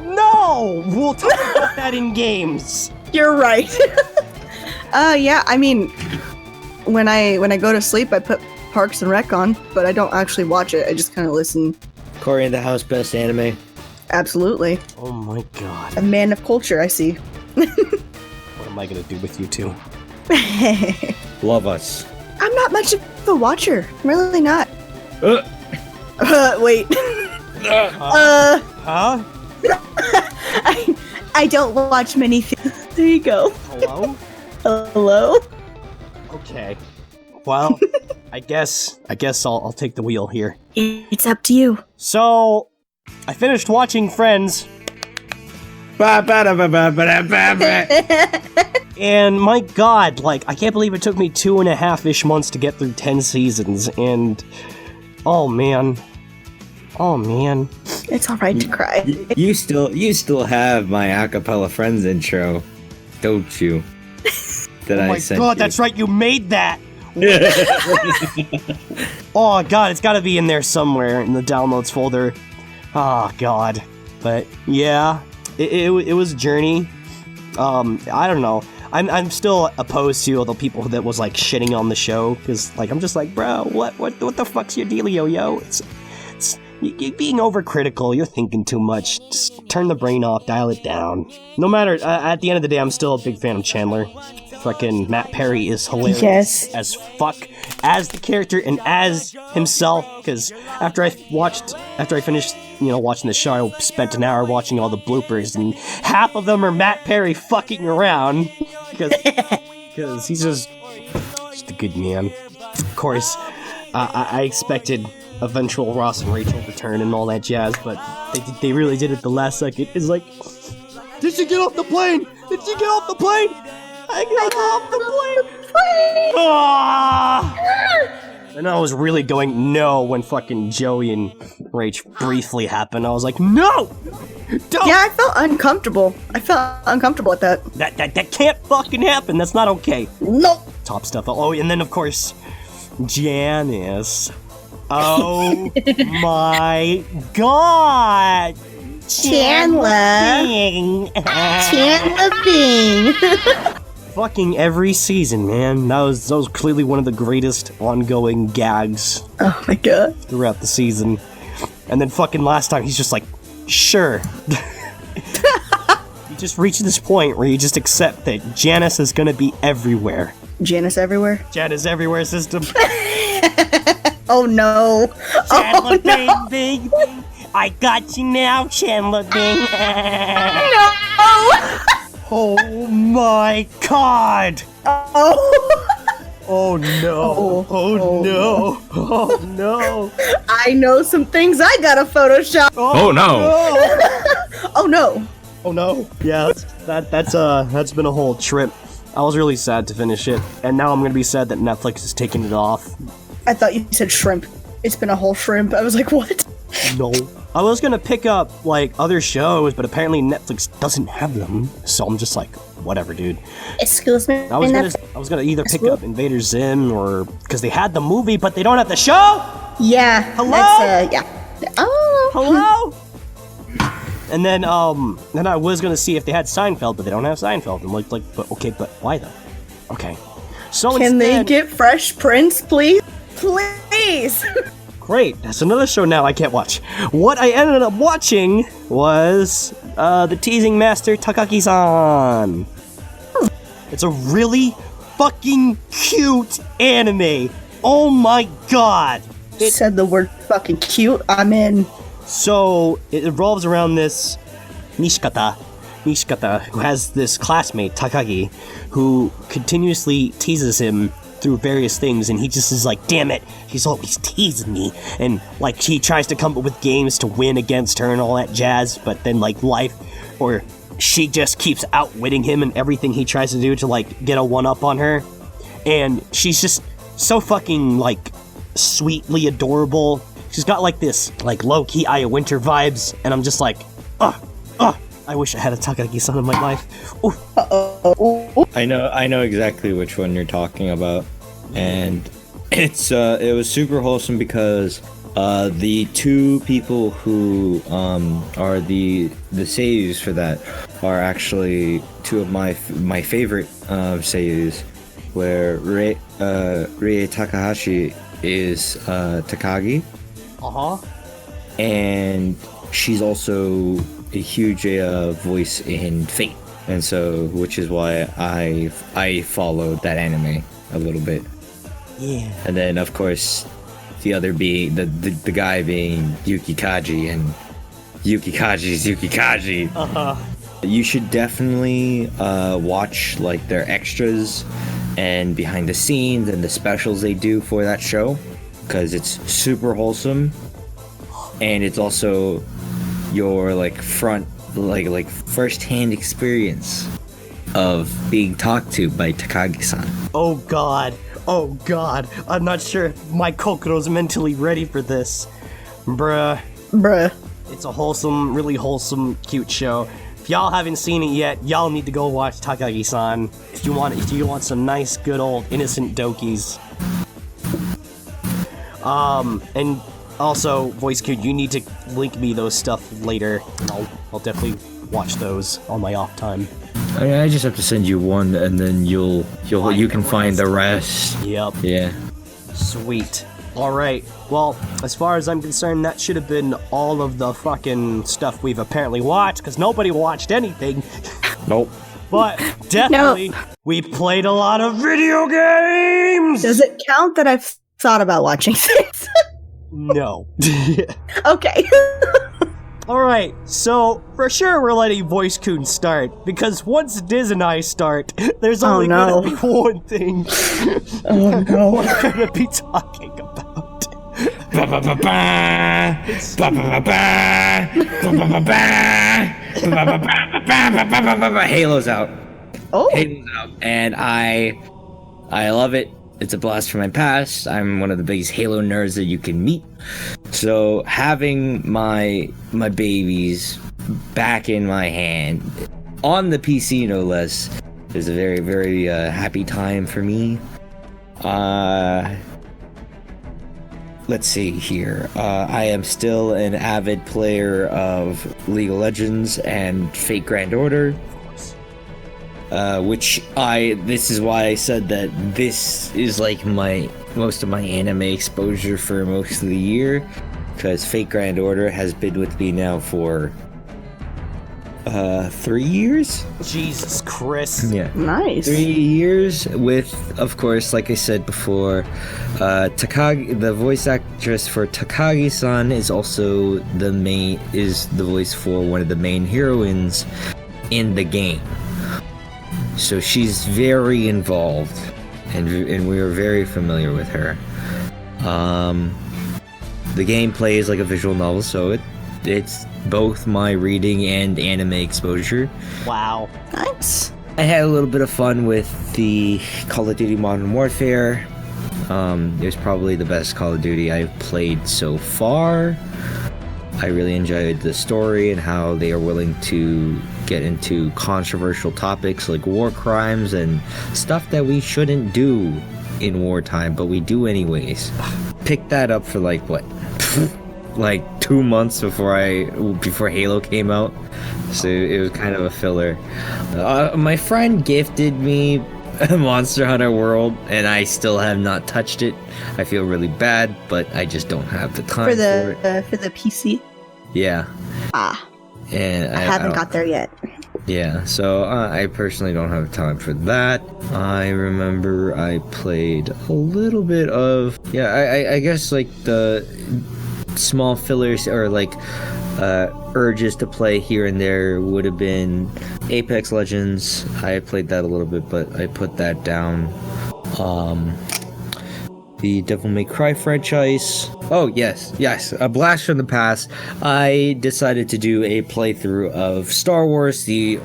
No! We'll talk about that in games. You're right. Yeah, I mean, when I go to sleep, I put Parks and Rec on, but I don't actually watch it. I just kind of listen. Corey in the House, best anime. Absolutely. Oh my god. A man of culture, I see. What am I gonna do with you two? Love us. I'm not much of a watcher. I'm really not. Wait. Huh? I don't watch many things. There you go. Hello? Hello? Okay. Well, I guess I'll take the wheel here. It's up to you. So, I finished watching Friends. And my god, like, I can't believe it took me 2.5-ish months to get through 10 seasons, and oh man. It's alright to cry. You still have my acapella Friends intro, don't you? That Oh my god, that's right, you made that! Oh god, it's gotta be in there somewhere in the downloads folder. Oh god. But yeah, it was a journey. I don't know. I'm still opposed to all the people that was like shitting on the show, because like I'm just like, bro, what the fuck's your dealio, yo? It's you're being overcritical. You're thinking too much. Just turn the brain off, dial it down. No matter. At the end of the day, I'm still a big fan of Chandler. Fucking Matt Perry is hilarious as fuck as the character and as himself. Because after I finished, watching the show, I spent an hour watching all the bloopers, and half of them are Matt Perry fucking around because he's just a good man. Of course, I expected eventual Ross and Rachel return and all that jazz, but they really did it the last second. It's like, did she get off the plane? Did she get off the plane? I got off the plane. Ah! And I was really going no when fucking Joey and Rach briefly happened. I was like, no! Don't! Yeah, I felt uncomfortable. at that. That can't fucking happen. That's not okay. Nope. Top stuff. Oh, and then of course, Janice. Oh my god! Chandler Bing. Fucking every season, man. That was clearly one of the greatest ongoing gags Oh my god. throughout the season. And then fucking last time, he's just like, sure. You just reach this point where you just accept that Janice is gonna be everywhere. Janice everywhere. Janice everywhere system. Oh no. Chandler Oh no. Bing, Bing. I got you now, Chandler Bing. No. Oh my god. Oh. Oh no. Oh no. Oh no. I know some things I gotta Photoshop. Oh no. Oh no. Oh no. Yeah, that's been a whole trip. I was really sad to finish it, and now I'm gonna be sad that Netflix is taking it off. I thought you said shrimp. It's been a whole shrimp. I was like, what? No. I was gonna pick up, like, other shows, but apparently Netflix doesn't have them. So I'm just like, whatever, dude. Excuse me. I was gonna either pick up Invader Zim or... Because they had the movie, but they don't have the show? Yeah. Hello? That's, yeah. Oh. Hello? And then I was gonna see if they had Seinfeld, but they don't have Seinfeld. I'm like, but okay, but why though? Okay. So Can they instead, get Fresh Prince, please? Please. Great, that's another show now I can't watch. What I ended up watching was the teasing master Takagi-san. It's a really fucking cute anime. Oh my god. It said the word fucking cute. I'm in. So it revolves around this Nishikata, who has this classmate, Takagi, who continuously teases him through various things, and he just is like, damn it, he's always teasing me, and like he tries to come up with games to win against her and all that jazz, but then like she just keeps outwitting him in everything he tries to do to like get a one-up on her, and she's just so fucking like sweetly adorable. She's got like this like low-key Aya Winter vibes, and I'm just like, I wish I had a Takagi-san in my life. I know exactly which one you're talking about, and it was super wholesome because the two people who are the seiyus for that are actually two of my favorite seiyus, where Rie Takahashi is Takagi. And she's also a huge voice in Fate, and so which is why I followed that anime a little bit. Yeah. And then of course the other being the guy being Yuki Kaji, and Yuki Kaji's Yuki Kaji. You should definitely watch like their extras and behind the scenes and the specials they do for that show, because it's super wholesome, and it's also your like first-hand experience of being talked to by Takagi-san. Oh god, I'm not sure if my Kokoro's mentally ready for this. Bruh. It's a wholesome, really wholesome, cute show. If y'all haven't seen it yet, y'all need to go watch Takagi-san. If you want some nice, good old innocent dokies. And also, Voice-kun, you need to link me those stuff later. I'll definitely watch those on my off time. I just have to send you one, and then you can find the rest. Yep. Yeah. Sweet. Alright, well, as far as I'm concerned, that should have been all of the fucking stuff we've apparently watched, because nobody watched anything. Nope. But definitely, we played a lot of video games! Does it count that I've thought about watching things? No. Okay. Alright, so for sure we're letting Voice-kun start, because once DIZ and I start, there's only gonna be one thing Oh no. we're gonna be talking about. Halo's out. Oh. Halo's out, and I love it. It's a blast from my past. I'm one of the biggest Halo nerds that you can meet. So having my babies back in my hand, on the PC no less, is a very, very happy time for me. Let's see here. I am still an avid player of League of Legends and Fate Grand Order. This is why I said that this is like most of my anime exposure for most of the year, because Fate Grand Order has been with me now for 3 years. Jesus Christ. Yeah. Nice. 3 years with, of course, like I said before, Takagi, the voice actress for Takagi-san, is also the voice for one of the main heroines in the game. So she's very involved, and we are very familiar with her. The gameplay is like a visual novel, so it's both my reading and anime exposure. Wow. Nice. I had a little bit of fun with the Call of Duty Modern Warfare It was probably the best Call of Duty I've played so far. I really enjoyed the story and how they are willing to get into controversial topics like war crimes and stuff that we shouldn't do in wartime, but we do anyways. Picked that up for like 2 months before Halo came out, so it was kind of a filler. My friend gifted me Monster Hunter World, and I still have not touched it. I feel really bad, but I just don't have the time for the PC. Yeah. And I haven't got there yet. Yeah, so I personally don't have time for that. I remember I played a little bit of, I guess like the small fillers or like urges to play here and there would have been Apex Legends. I played that a little bit, but I put that down. The Devil May Cry franchise. Oh, yes, a blast from the past. I decided to do a playthrough of Star Wars, the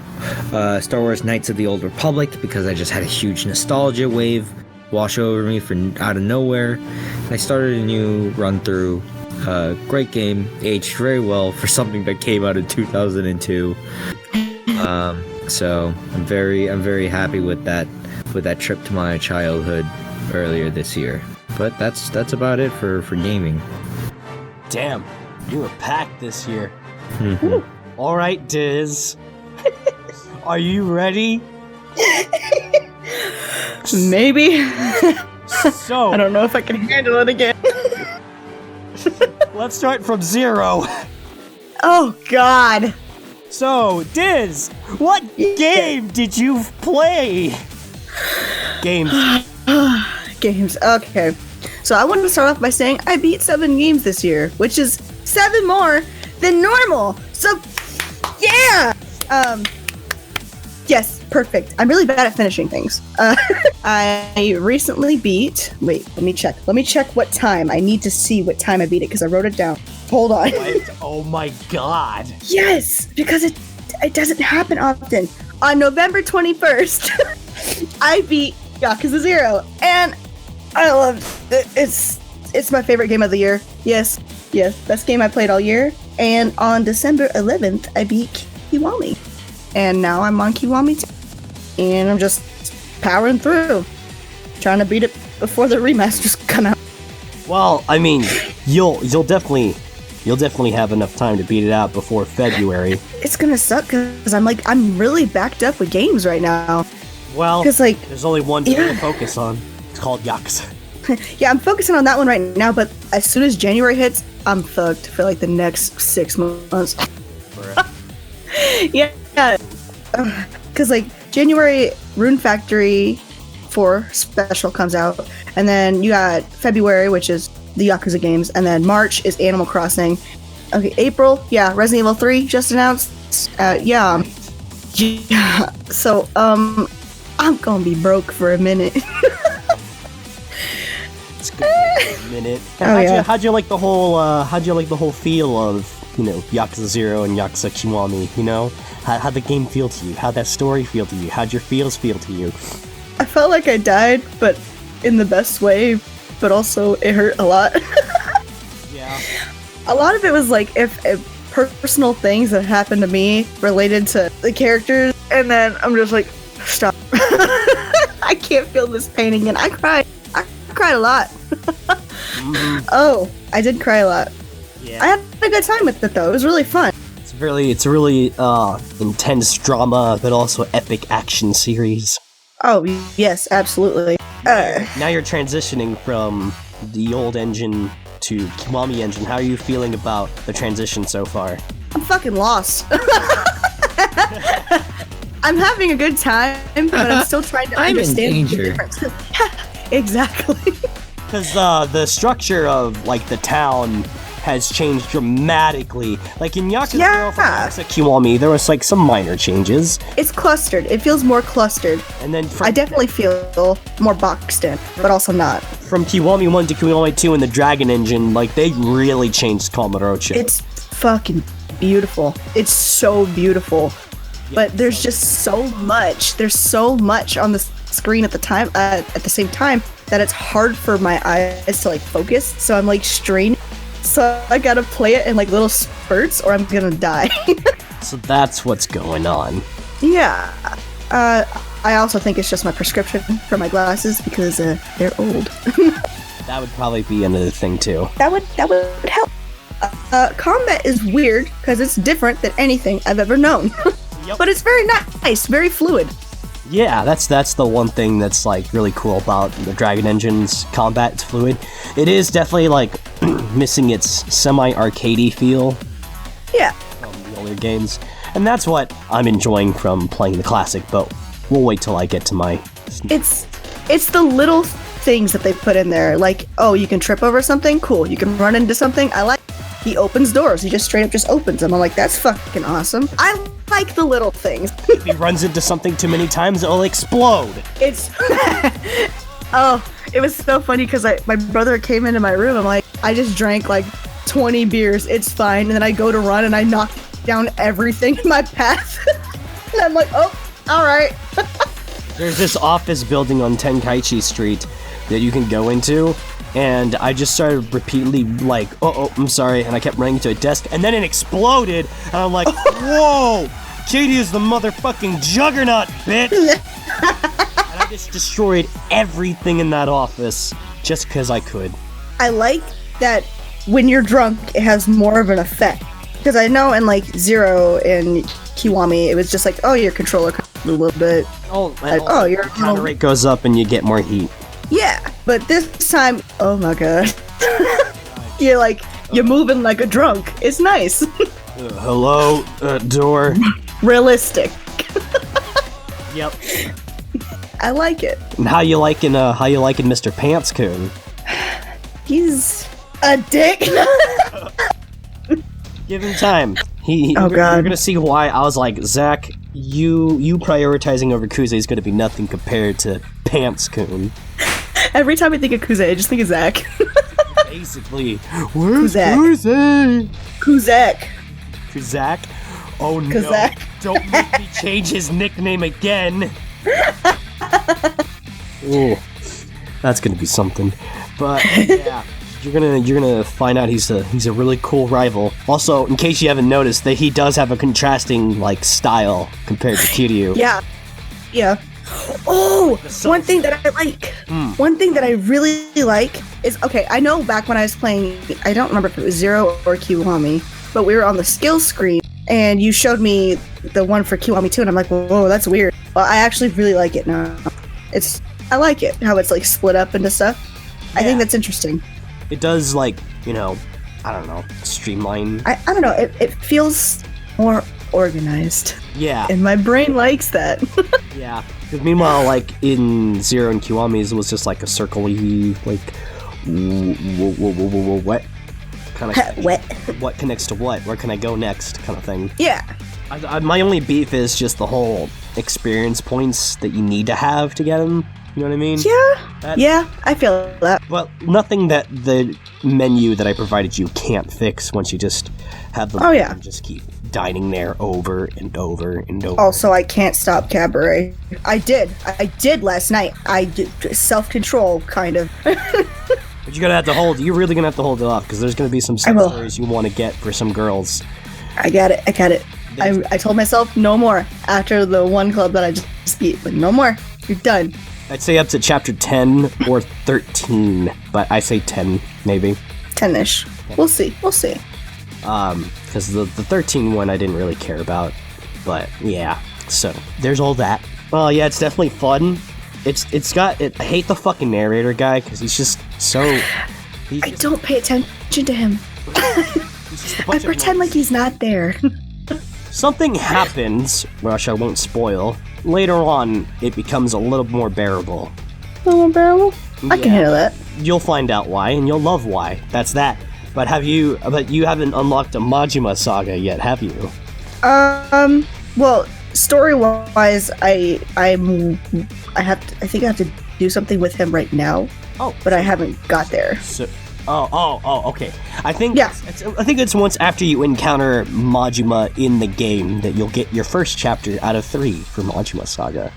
Star Wars Knights of the Old Republic, because I just had a huge nostalgia wave wash over me out of nowhere. I started a new run through. Great game, aged very well for something that came out in 2002. So I'm very happy with that trip to my childhood earlier this year. But that's about it for gaming. Damn, you were packed this year. Mhm. All right, Diz. Are you ready? Maybe. So I don't know if I can handle it again. let's start from zero. Oh God. So, Diz, what game did you play? Games. Games. Okay. So I wanted to start off by saying I beat 7 games this year, which is 7 more than normal. So, yeah. Yes, perfect. I'm really bad at finishing things. I recently beat. Wait, let me check. Let me check what time. I need to see what time I beat it because I wrote it down. Hold on. Oh my God. Yes, because it doesn't happen often. On November 21st, I beat Yakuza 0, and I love it. It's my favorite game of the year. Yes, best game I played all year. And on December 11th, I beat Kiwami, and now I'm on Kiwami 2, and I'm just powering through, trying to beat it before the remasters come out. Well, I mean, you'll definitely have enough time to beat it out before February. It's gonna suck because I'm really backed up with games right now. Well, 'Cause, there's only one thing to focus on. It's called Yakuza. Yeah, I'm focusing on that one right now, but as soon as January hits, I'm fucked for like the next 6 months. Yeah, because like January, Rune Factory 4 special comes out, and then you got February, which is the Yakuza games, and then March is Animal Crossing. Okay, April, yeah, Resident Evil 3 just announced. Yeah. So, I'm gonna be broke for a minute. It's gonna be a minute. How'd you like the whole feel of, Yakuza 0 and Yakuza Kiwami, How'd the game feel to you? How'd that story feel to you? How'd your feels feel to you? I felt like I died, but in the best way, but also it hurt a lot. Yeah. A lot of it was like if personal things that happened to me related to the characters, and then I'm just like, stop. I can't feel this pain again. I cried a lot. Mm-hmm. Oh, I did cry a lot. Yeah. I had a good time with it though. It was really fun. It's a really intense drama, but also epic action series. Oh yes, absolutely. Now you're transitioning from the old engine to Kiwami engine. How are you feeling about the transition so far? I'm fucking lost. I'm having a good time, but I'm still trying to understand the difference. Exactly. Because the structure of the town has changed dramatically. Like in Yakuza 0 from Yakuza Kiwami, there was some minor changes. It's clustered. It feels more clustered. And then I definitely feel more boxed in, but also not. From Kiwami 1 to Kiwami 2 and the Dragon Engine, they really changed Kamurocho. It's fucking beautiful. It's so beautiful. But there's just so much. There's so much on the screen at the same time that it's hard for my eyes to like focus, so I'm like strained. So I gotta play it in like little spurts or I'm gonna die. So that's what's going on. Yeah. I also think it's just my prescription for my glasses because they're old. That would probably be another thing too. That would help. Combat is weird because it's different than anything I've ever known. Yep. But it's very nice, very fluid. Yeah, that's the one thing that's like really cool about the Dragon Engine's combat. It's fluid. It is definitely like missing its semi-arcadey feel Yeah. from the older games, and that's what I'm enjoying from playing the classic. But we'll wait till I get to my. It's the little things that they put in there, like, oh, you can trip over something, cool. You can run into something, I like. He opens doors. He just straight up just opens them. I'm like, that's fucking awesome. I like the little things. If he runs into something too many times, it'll explode. It's oh, it was so funny because my brother came into my room. I'm like, I just drank like 20 beers. It's fine. And then I go to run and I knock down everything in my path. And I'm like, oh, all right. There's this office building on Tenkaichi Street that you can go into, and I just started repeatedly like, oh, I'm sorry, and I kept running to a desk, and then it exploded, and I'm like, whoa, Katie is the motherfucking juggernaut, bitch! And I just destroyed everything in that office, just because I could. I like that when you're drunk, it has more of an effect. Because I know in like Zero and Kiwami, it was just like, oh, your controller a little bit. Oh, like, oh, your counter rate goes up and you get more heat. Yeah, but this time, oh my god. You're moving like a drunk. It's nice. Hello, door. Realistic. Yep. I like it. And how you liking Mr. Pants-kun? He's a dick. Give him time. Oh god. You're gonna see why. I was like, Zach, you prioritizing over Kuze is gonna be nothing compared to Pants-kun. Every time I think of Kuze, I just think of Zach. Basically, where's Kuzak. Kuze? Kuzak. Kuzak? Oh no! Kuzak. Don't make me change his nickname again. Ooh, that's gonna be something. But yeah. You're gonna find out he's a really cool rival. Also, in case you haven't noticed, that he does have a contrasting like style compared to Kiryu. Yeah. Oh, one thing that I like. One thing that I really like is, okay, I know back when I was playing, I don't remember if it was Zero or Kiwami, but we were on the skills screen and you showed me the one for Kiwami 2 and I'm like, whoa, that's weird. Well, I actually really like it now. I like it, how it's like split up into stuff. I think that's interesting. It does, like, I don't know, streamline. I don't know, it feels more organized. Yeah. And my brain likes that. Yeah. Because meanwhile, like, in Zero and Kiwami's, it was just like a circle-y, like, what? Kind of What? What connects to what? Where can I go next? Kind of thing. Yeah. My only beef is just the whole experience points that you need to have to get them. You know what I mean? Yeah, I feel that. Well, nothing that the menu that I provided you can't fix once you just have them. Oh, yeah. And just keep dining there over and over and over. Also, I can't stop Cabaret. I did last night. I did self-control, kind of. But you're you're really gonna have to hold it off, because there's gonna be some stories you want to get for some girls. I got it. I told myself no more after the one club that I just beat, but no more. You're done. I'd say up to chapter 10 or 13, but I say 10, maybe. 10-ish. We'll see. Because the 13 one I didn't really care about, but yeah. So there's all that. Well, yeah, it's definitely fun. I hate the fucking narrator guy, because he's just so. I don't pay attention to him. I pretend like he's not there. Something happens, which I won't spoil. Later on, it becomes a little more bearable. I can handle that. You'll find out why, and you'll love why. That's that. But you haven't unlocked a Majima saga yet, have you? Well, story-wise, I think I have to do something with him right now. Oh, but I haven't got there. So, okay. I think it's once after you encounter Majima in the game that you'll get your first chapter out of 3 for Majima Saga.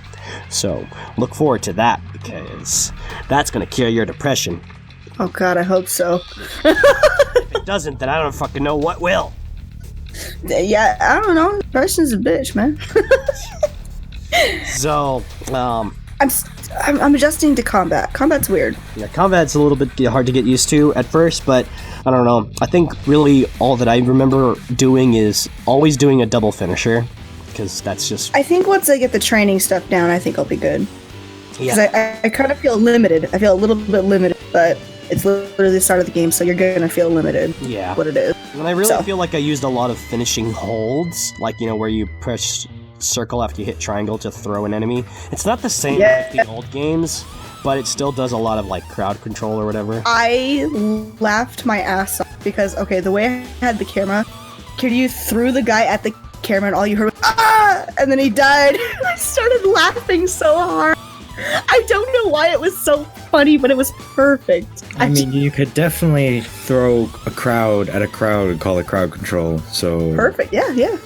So look forward to that, because that's gonna cure your depression. Oh god, I hope so. If it doesn't, then I don't fucking know what will. Yeah, I don't know. Depression's a bitch, man. So, I'm adjusting to combat. Combat's weird. yeah, combat's a little bit hard to get used to at first, but I don't know. I think really all that I remember doing is always doing a double finisher, because that's just... I think once I get the training stuff down, I think I'll be good. Because Yeah. I kind of feel limited. I feel a little bit limited, but it's literally the start of the game, so you're gonna feel limited. Yeah. What it is. And I really feel like I used a lot of finishing holds, like, you know, where you press circle after you hit triangle to throw an enemy. It's not the same like the old games, but it still does a lot of, like, crowd control or whatever. I laughed my ass off because, okay, the way I had the camera, Kiryu threw the guy at the camera and all you heard was, ah! And then he died. I started laughing so hard. I don't know why it was so funny, but it was perfect. I mean, you could definitely throw a crowd at a crowd and call it crowd control, so... Perfect, yeah.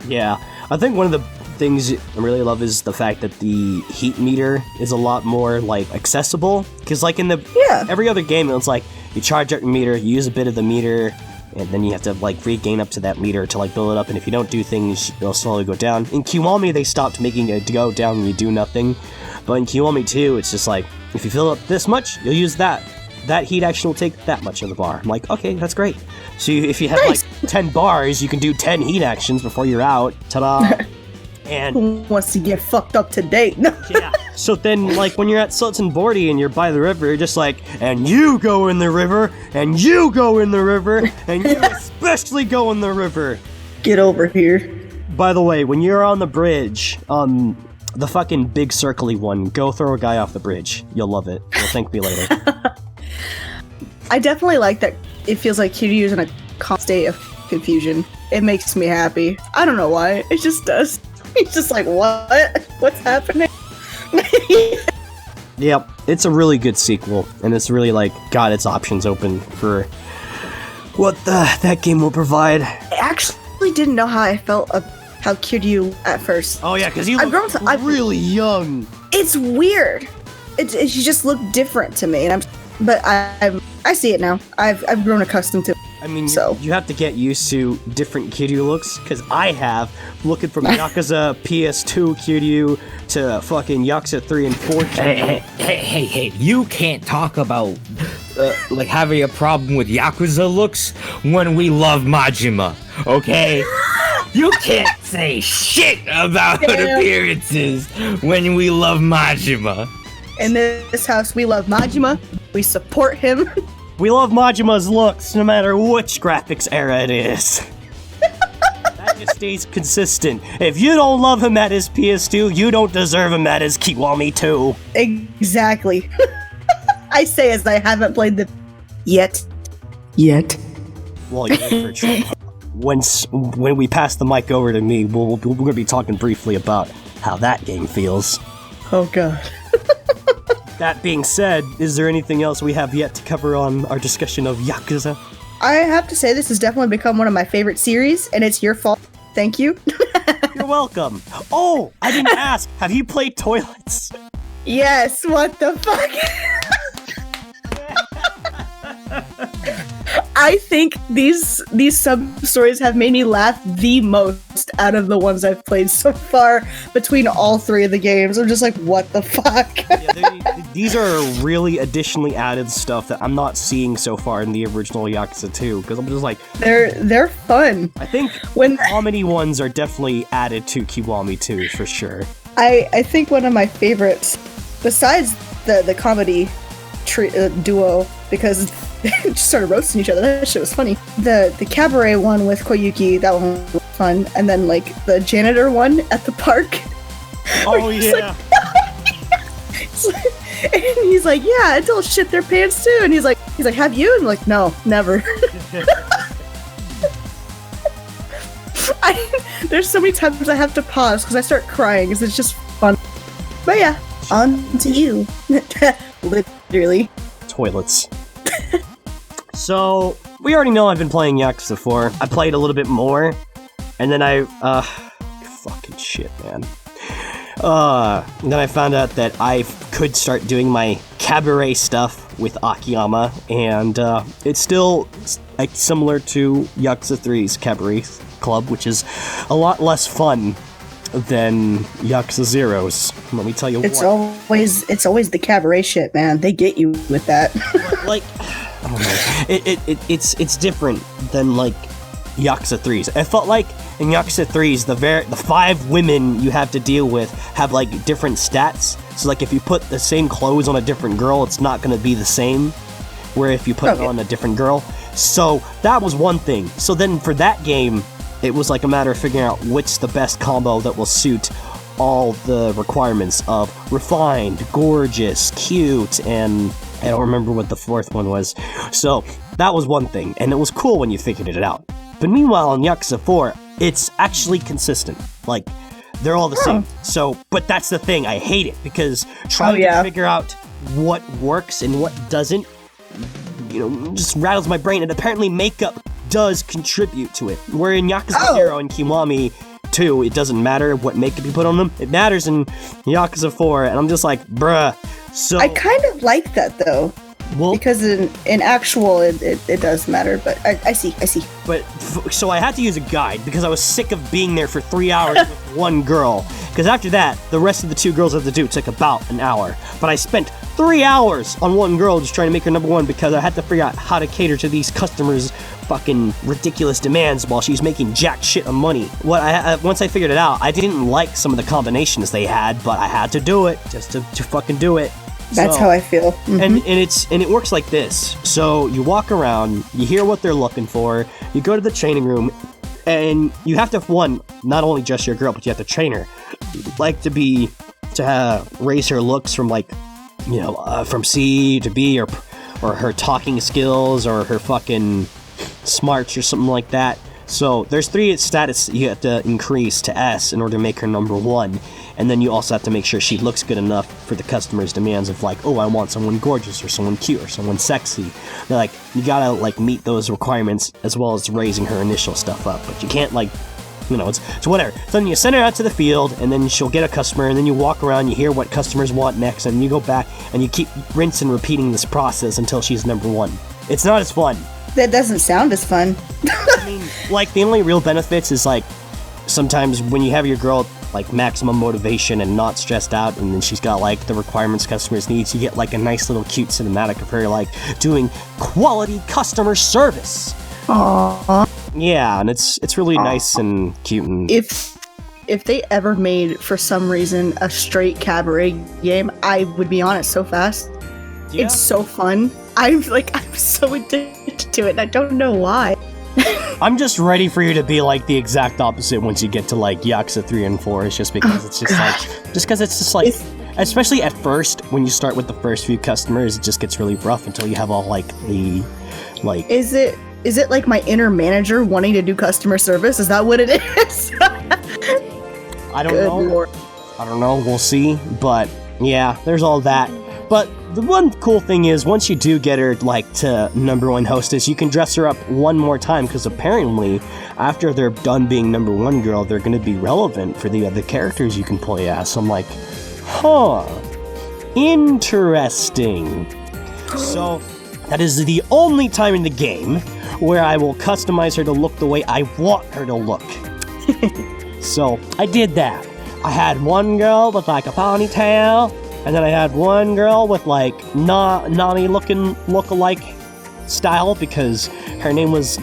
Yeah. I think one of the things I really love is the fact that the heat meter is a lot more, like, accessible. Because, like, in the every other game, it's like, you charge up your meter, you use a bit of the meter, and then you have to, like, regain up to that meter to, like, build it up, and if you don't do things, it'll slowly go down. In Kiwami, they stopped making it go down and you do nothing. But in Kiwami 2, it's just like, if you fill up this much, you'll use that. That heat action will take that much of the bar. I'm like, okay, that's great. So if you have, like, 10 bars, you can do 10 heat actions before you're out. Ta-da! And Who wants to get fucked up today? No. yeah. So then, like, when you're at Sultan Bordi and you're by the river, you're just like, and you go in the river, and you go in the river, and you especially go in the river. Get over here. By the way, when you're on the bridge, the fucking big circly one, go throw a guy off the bridge. You'll love it. You'll thank me later. I definitely like that it feels like Kiryu's in a constant state of confusion. It makes me happy. I don't know why. It just does. He's just like, what? What's happening? Yep, it's a really good sequel, and it's really, like, got its options open for what that game will provide. I actually didn't know how I felt how Kiryu at first. Oh yeah, because you I've look grown to- really young. It's weird. It just looked different to me, and I see it now. I've grown accustomed to it. I mean, So. you have to get used to different Kiryu looks, because I have, looking from Yakuza PS2 Kiryu to fucking Yakuza 3 and 4 Kiryu. Hey, you can't talk about, like, having a problem with Yakuza looks when we love Majima, okay? You can't say shit about appearances when we love Majima. In this house, we love Majima. We support him. We love Majima's looks, no matter which graphics era it is. That just stays consistent. If you don't love him at his PS2, you don't deserve him at his Kiwami 2. Exactly. I say as I haven't played the yet. Well, you're in for trouble. When we pass the mic over to me, we're going to be talking briefly about how that game feels. Oh god. That being said, is there anything else we have yet to cover on our discussion of Yakuza? I have to say this has definitely become one of my favorite series, and it's your fault. Thank you. You're welcome. Oh, I didn't ask. Have you played Toilets? Yes, what the fuck? I think these sub-stories have made me laugh the most out of the ones I've played so far between all three of the games. I'm just like, what the fuck? Yeah, these are really additionally added stuff that I'm not seeing so far in the original Yakuza 2, because I'm just like... They're fun. I think the comedy ones are definitely added to Kiwami 2, for sure. I think one of my favorites, besides the comedy duo, because they just started roasting each other. That shit was funny. The cabaret one with Koyuki, that one was fun. And then, like, the janitor one at the park. Oh, yeah. And he's like, yeah, adults shit their pants too. And he's like, have you? And I'm like, no, never. There's so many times I have to pause because I start crying because it's just fun. But yeah, on to you. Literally. Toilets. So, we already know I've been playing Yakuza 4. I played a little bit more, and then fucking shit, man. Then I found out that I could start doing my cabaret stuff with Akiyama, and it's still like similar to Yakuza 3's cabaret club, which is a lot less fun than Yakuza 0's. Let me tell you it's always the cabaret shit, man. They get you with that. Like, I don't know. It's different than like Yakuza 3's. I felt like in Yakuza 3's, the 5 women you have to deal with have like different stats. So like if you put the same clothes on a different girl, it's not going to be the same. Where if you put it on a different girl. So that was one thing. So then for that game, it was like a matter of figuring out which the best combo that will suit all the requirements of refined, gorgeous, cute, and I don't remember what the 4th one was. So that was one thing, and it was cool when you figured it out. But meanwhile, in Yakuza 4, it's actually consistent. Like, they're all the same. So, but that's the thing, I hate it, because trying to figure out what works and what doesn't, just rattles my brain, and apparently makeup does contribute to it. Where in Yakuza 0 and Kiwami 2, it doesn't matter what makeup you put on them. It matters in Yakuza 4, and I'm just like, bruh. So I kind of like that, though. Well, because in actual, it does matter, but I see. But, so I had to use a guide, because I was sick of being there for 3 hours with one girl. Because after that, the rest of the 2 girls I had to do took about an hour. But I spent 3 hours on one girl just trying to make her number 1, because I had to figure out how to cater to these customers' fucking ridiculous demands while she's making jack shit of money. Once I figured it out, I didn't like some of the combinations they had, but I had to do it just to fucking do it. That's how I feel. Mm-hmm. And it works like this. So you walk around, you hear what they're looking for, you go to the training room, and you have to, not only dress your girl, but you have to train her. Like to raise her looks from from C to B, or her talking skills, or her fucking smarts, or something like that. So there's 3 status you have to increase to S in order to make her number 1. And then you also have to make sure she looks good enough for the customer's demands of like, oh, I want someone gorgeous, or someone cute, or someone sexy. They're like, you gotta meet those requirements as well as raising her initial stuff up. But you can't it's whatever. So then you send her out to the field, and then she'll get a customer, and then you walk around, you hear what customers want next, and you go back, and you keep rinse and repeating this process until she's number 1. It's not as fun. That doesn't sound as fun. I mean, the only real benefits is, sometimes when you have your girl, maximum motivation and not stressed out, and then she's got, the requirements customers need, you get, a nice little cute cinematic of her, doing quality customer service. Aww. Yeah, and it's really nice and cute. And if they ever made, for some reason, a straight cabaret game, I would be on it so fast. Yeah. It's so fun. I'm so addicted to it, and I don't know why. I'm just ready for you to be the exact opposite once you get to Yakuza 3 and 4. It's just because especially at first, when you start with the first few customers, it just gets really rough until you have all Is it like my inner manager wanting to do customer service? Is that what it is? I don't know. Lord. I don't know. We'll see. But yeah, there's all that. But the one cool thing is, once you do get her to number 1 hostess, you can dress her up one more time, because apparently after they're done being number 1 girl, they're going to be relevant for the other characters you can play as. So I'm like, interesting. So that is the only time in the game where I will customize her to look the way I want her to look. So I did that. I had one girl with a ponytail, and then I had one girl with Nani look-alike style, because her name was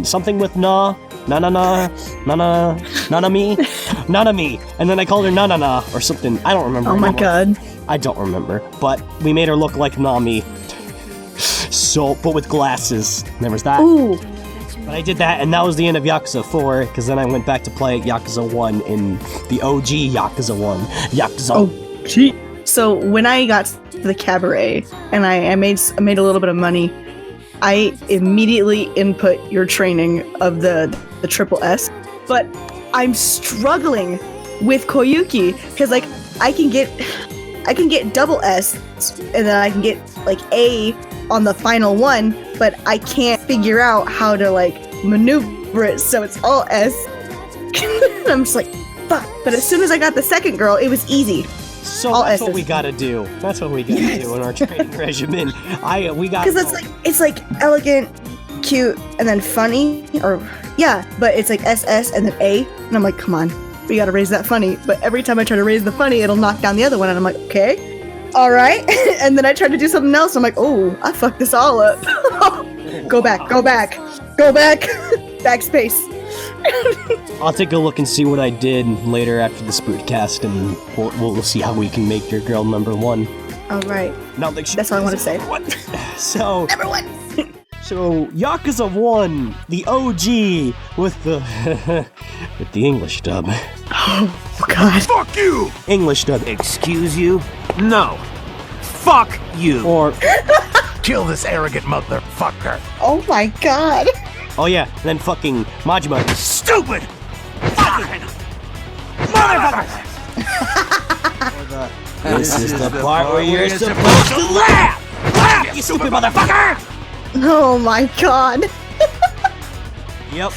something with Nanami, and then I called her Nanana or something. I don't remember. Oh my god. I don't remember, but we made her look like Nami. So, but with glasses. There was that. Ooh. But I did that, and that was the end of Yakuza 4, because then I went back to play Yakuza 1 in the OG Yakuza 1. OG. So when I got to the cabaret, and I made a little bit of money, I immediately input your training of the triple S, but I'm struggling with Koyuki, because I can get double S, and then I can get A on the final one, but I can't figure out how to maneuver it, so it's all S. I'm just fuck. But as soon as I got the second girl, it was easy. So All that's what S's. we gotta do. That's what we gotta do in our training regimen. We got Because it's like elegant, cute, and then funny, but it's like SS and then A, and I'm like, come on, we gotta raise that funny. But every time I try to raise the funny, it'll knock down the other one, and I'm like, okay, all right. And then I try to do something else, I'm like, oh, I fucked this all up. Go back, backspace. I'll take a look and see what I did later after the Spootcast, and we'll see how we can make your girl number one. All right. Now, That's all I want to say. So, Number one. So Yakuza 1, the OG with the with the English dub. Oh God. Fuck you! English dub. Excuse you? No. Fuck you! Or Kill this arrogant motherfucker! Oh my God. oh yeah, and then fucking Majima. Stupid! Fucking motherfucker! This is the part where you're supposed to laugh! Laugh, you stupid motherfucker! Oh my God. Yep.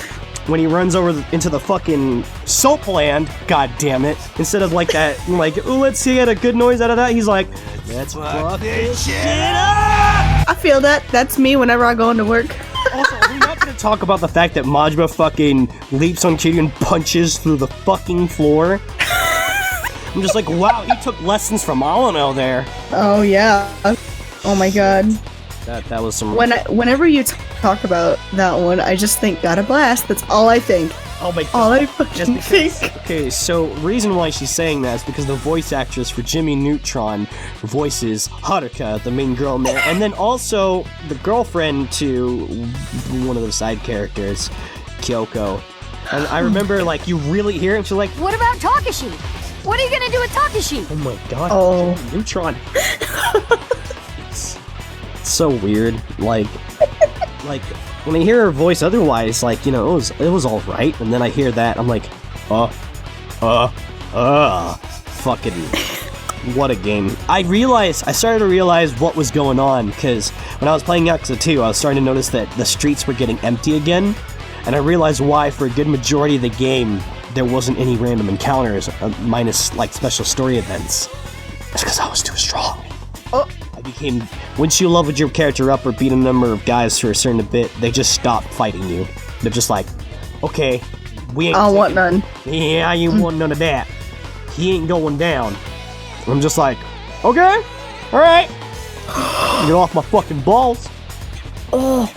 When he runs over into the fucking soap land, god damn it. Instead of like that, like, oh, let's see, get a good noise out of that, he's like, let's fuck this shit up! I feel that. That's me whenever I go into work. Also, are we not gonna talk about the fact that Majima fucking leaps on Kiryu and punches through the fucking floor? I'm just like, wow, he took lessons from Alano there. Oh yeah. Oh my God. That was some... Whenever you talk about that one, I just think got a blast. That's all I think. Oh my God. All I fucking think. Okay, so reason why she's saying that is because the voice actress for Jimmy Neutron voices Honoka, the main girl in there, and then also the girlfriend to one of the side characters, Kyoko. And I remember, like, you really hear it, and she's like, What about Takashi? What are you gonna do with Takashi? oh my God, Oh. Jimmy Neutron. It's so weird, like when I hear her voice otherwise, like, you know, it was all right, and then I hear that, I'm like, fucking, what a game. I started to realize what was going on, because when I was playing Yakuza 2, I was starting to notice that the streets were getting empty again, and I realized why for a good majority of the game, there wasn't any random encounters, minus, like, special story events. It's because I was too strong. Oh. I became, once you leveled your character up or beat a number of guys for a certain bit, they just stop fighting you. They're just like, okay, we ain't... I don't want none. Yeah, you want none of that. He ain't going down. I'm just like, okay, alright. Get off my fucking balls. Oh.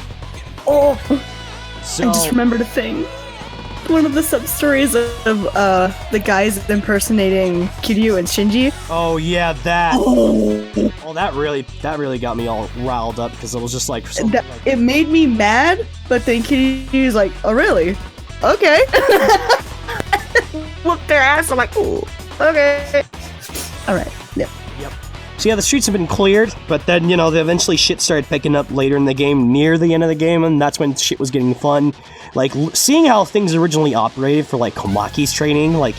So, I just remembered a thing. One of the sub-stories of the guys impersonating Kiryu and Shinji. oh yeah, that. Oh, that really got me all riled up, because it was just like... It made me mad, but then Kiryu's like, oh really? Okay. Whoop their ass, I'm like, ooh, okay. Alright, yep. So yeah, the streets have been cleared, but then, you know, eventually shit started picking up later in the game, near the end of the game, and that's when shit was getting fun. Like, seeing how things originally operated for, like, Komaki's training, like,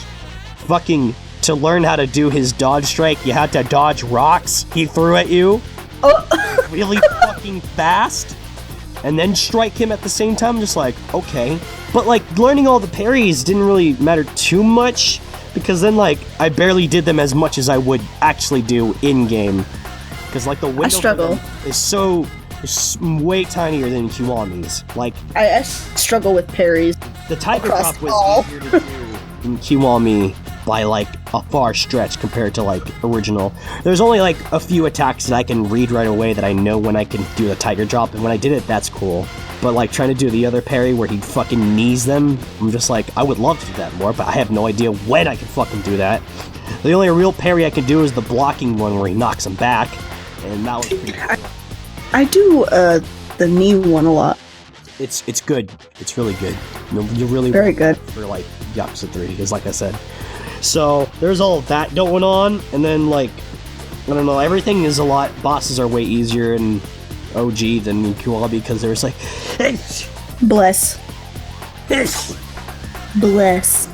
fucking, to learn how to do his dodge strike, you had to dodge rocks he threw at you. Oh. Really fucking fast, and then strike him at the same time, just like, okay. But, like, learning all the parries didn't really matter too much, because then, like, I barely did them as much as I would actually do in-game. Because, like, the window struggle. is way tinier than Kiwami's. Like, I struggle with parries. the Tiger Across Drop was all. easier to do in Kiwami by, like, a far stretch compared to, like, original. There's only, like, a few attacks that I can read right away that I know when I can do the Tiger Drop, and when I did it, that's cool. But, like, trying to do the other parry where he'd fucking knees them, I'm just like, I would love to do that more, but I have no idea when I can fucking do that. The only real parry I can do is the blocking one where he knocks him back, and that was pretty cool. I do the knee one a lot. It's good. It's really good. You're really Very good. for, like, Yakuza 3, because like I said. So, there's all of that going on, and then, like, I don't know, everything is a lot, bosses are way easier in OG than in Kiwami, because there's like, Bless. Bless.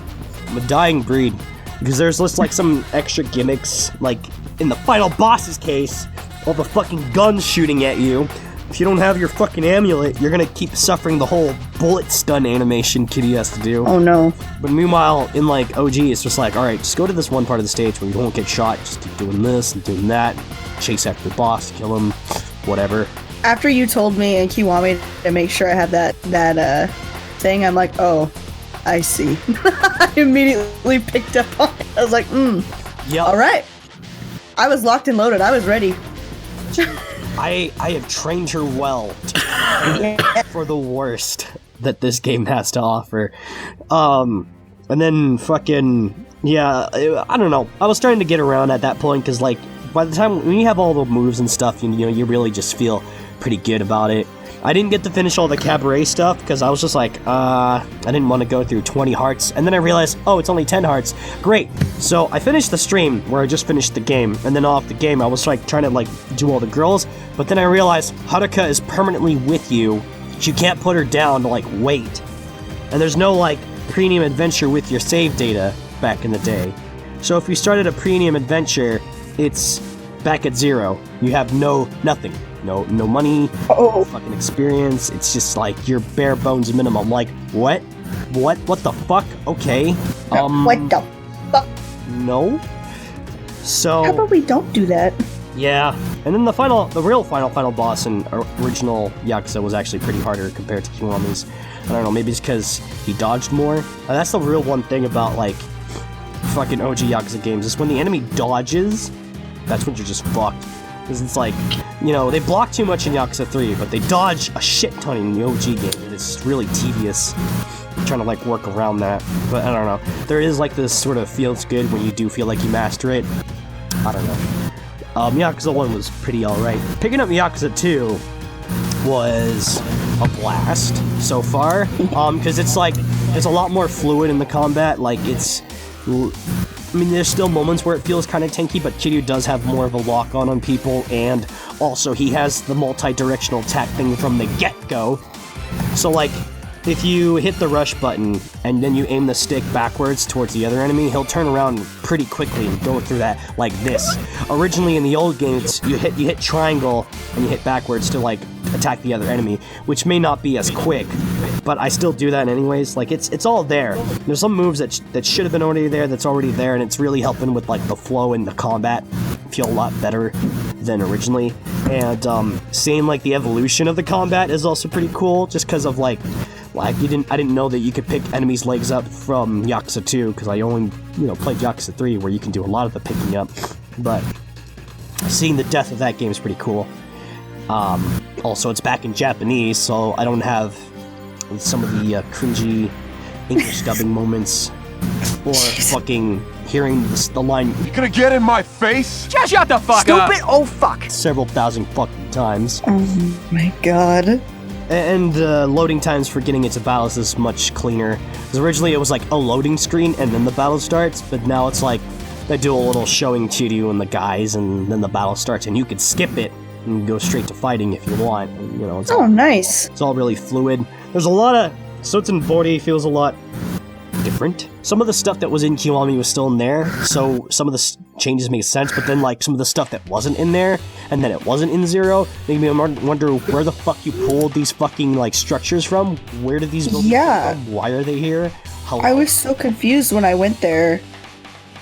I'm a dying breed, because there's just, like, some extra gimmicks, like, in the final boss's case, all the fucking guns shooting at you, if you don't have your fucking amulet, you're gonna keep suffering the whole bullet stun animation Kitty has to do. Oh no. But meanwhile, in like OG, it's just like, alright, just go to this one part of the stage where you won't get shot, just keep doing this and doing that, chase after the boss, kill him, whatever. After you told me and Kiwami to make sure I have that thing, I'm like, oh, I see. I immediately picked up on it. I was like, Yep. alright. I was locked and loaded. I was ready. I have trained her well for the worst that this game has to offer. And then fucking, yeah, I don't know. I was starting to get around at that point because, like, by the time when you have all the moves and stuff, you know, you really just feel pretty good about it. I didn't get to finish all the cabaret stuff because I was just like, I didn't want to go through 20 hearts. And then I realized, oh, it's only 10 hearts. Great. So I finished the stream where I just finished the game. And then off the game, I was like trying to like do all the girls. But then I realized Honoka is permanently with you. You can't put her down to like wait. And there's no like premium adventure with your save data back in the day. So if you started a premium adventure, it's back at 0. You have nothing. No money, no fucking experience. It's just like your bare bones minimum. Like, what? What the fuck? Okay. What the fuck? No. So. How about we don't do that? Yeah. And then the real final boss in original Yakuza was actually pretty harder compared to Kiwami's. I don't know, maybe it's because he dodged more. And that's the real one thing about, like, fucking OG Yakuza games, is when the enemy dodges, that's when you're just fucked. Because it's like, you know, they block too much in Yakuza 3, but they dodge a shit ton in the OG game, and it's really tedious trying to, like, work around that. But I don't know. There is, like, this sort of feels good when you do feel like you master it. I don't know. Yakuza 1 was pretty alright. Picking up Yakuza 2 was a blast so far, because it's, like, it's a lot more fluid in the combat. Like, it's... I mean, there's still moments where it feels kind of tanky, but Kiryu does have more of a lock-on on people, and also he has the multi-directional attack thing from the get-go. So, like, if you hit the rush button and then you aim the stick backwards towards the other enemy, he'll turn around pretty quickly and go through that like this. Originally in the old games, you hit triangle and you hit backwards to like attack the other enemy, which may not be as quick, but I still do that anyways. Like it's all there. There's some moves that should have been already there that's already there, and it's really helping with like the flow and the combat feel a lot better than originally. And seeing like the evolution of the combat is also pretty cool, just because of like I didn't know that you could pick enemies' legs up from Yakuza 2, because I only played Yakuza 3 where you can do a lot of the picking up. But seeing the death of that game is pretty cool. Also, it's back in Japanese, so I don't have some of the cringy English dubbing moments, or fucking hearing the line You gonna get in my face? Just shut the fuck up! Stupid! Oh fuck! several thousand fucking times. Oh my god. And loading times for getting into battles is much cleaner. Because originally it was like a loading screen and then the battle starts, but now it's like they do a little showing to you and the guys, and then the battle starts, and you can skip it and go straight to fighting if you want. And, it's Oh, nice. It's all really fluid. There's a lot of... Soten Bori feels a lot different. Some of the stuff that was in Kiwami was still in there, so some of the changes make sense, but then like some of the stuff that wasn't in there, and then it wasn't in Zero, made me wonder where the fuck you pulled these fucking like structures from. Where did these buildings come from? Why are they here? I was so confused when I went there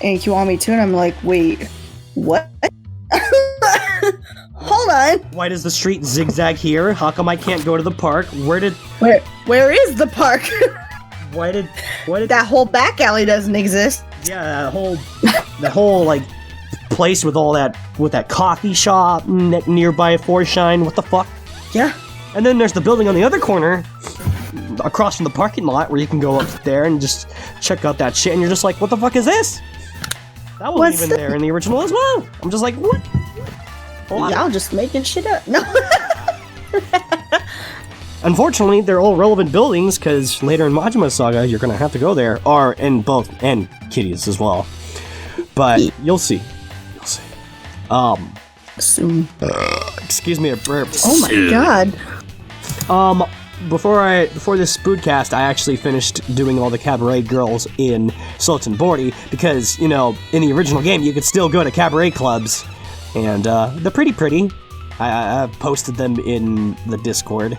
in Kiwami 2, and I'm like, wait, what? Hold on. Why does the street zigzag here? How come I can't go to the park? Where Where is the park? Why did That whole back alley doesn't exist. Yeah, that whole like place with all that coffee shop nearby Forshine. What the fuck? Yeah. And then there's the building on the other corner, across from the parking lot, where you can go up there and just check out that shit. And you're just like, what the fuck is this? That wasn't even there in the original as well. I'm just like, what? Y'all just making shit up. No. Unfortunately, they're all relevant buildings, because later in Majima Saga, you're gonna have to go there, or in both, and Kitty's as well. But you'll see. Soon. Excuse me, a burp. Oh my god. Before this spoodcast, I actually finished doing all the cabaret girls in Soten Bori, because, in the original game, you could still go to cabaret clubs, and they're pretty. I posted them in the Discord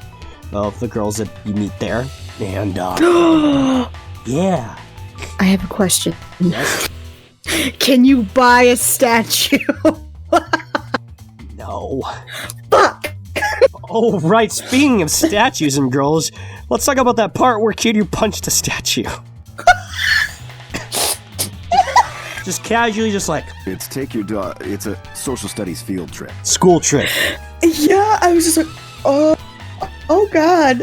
of the girls that you meet there, and yeah. I have a question. Yes? Can you buy a statue? No. Fuck! Oh, right, speaking of statues and girls, let's talk about that part where Kiryu punched a statue. Just casually, just like... It's it's a social studies field trip. School trip. Yeah, I was just like, oh god.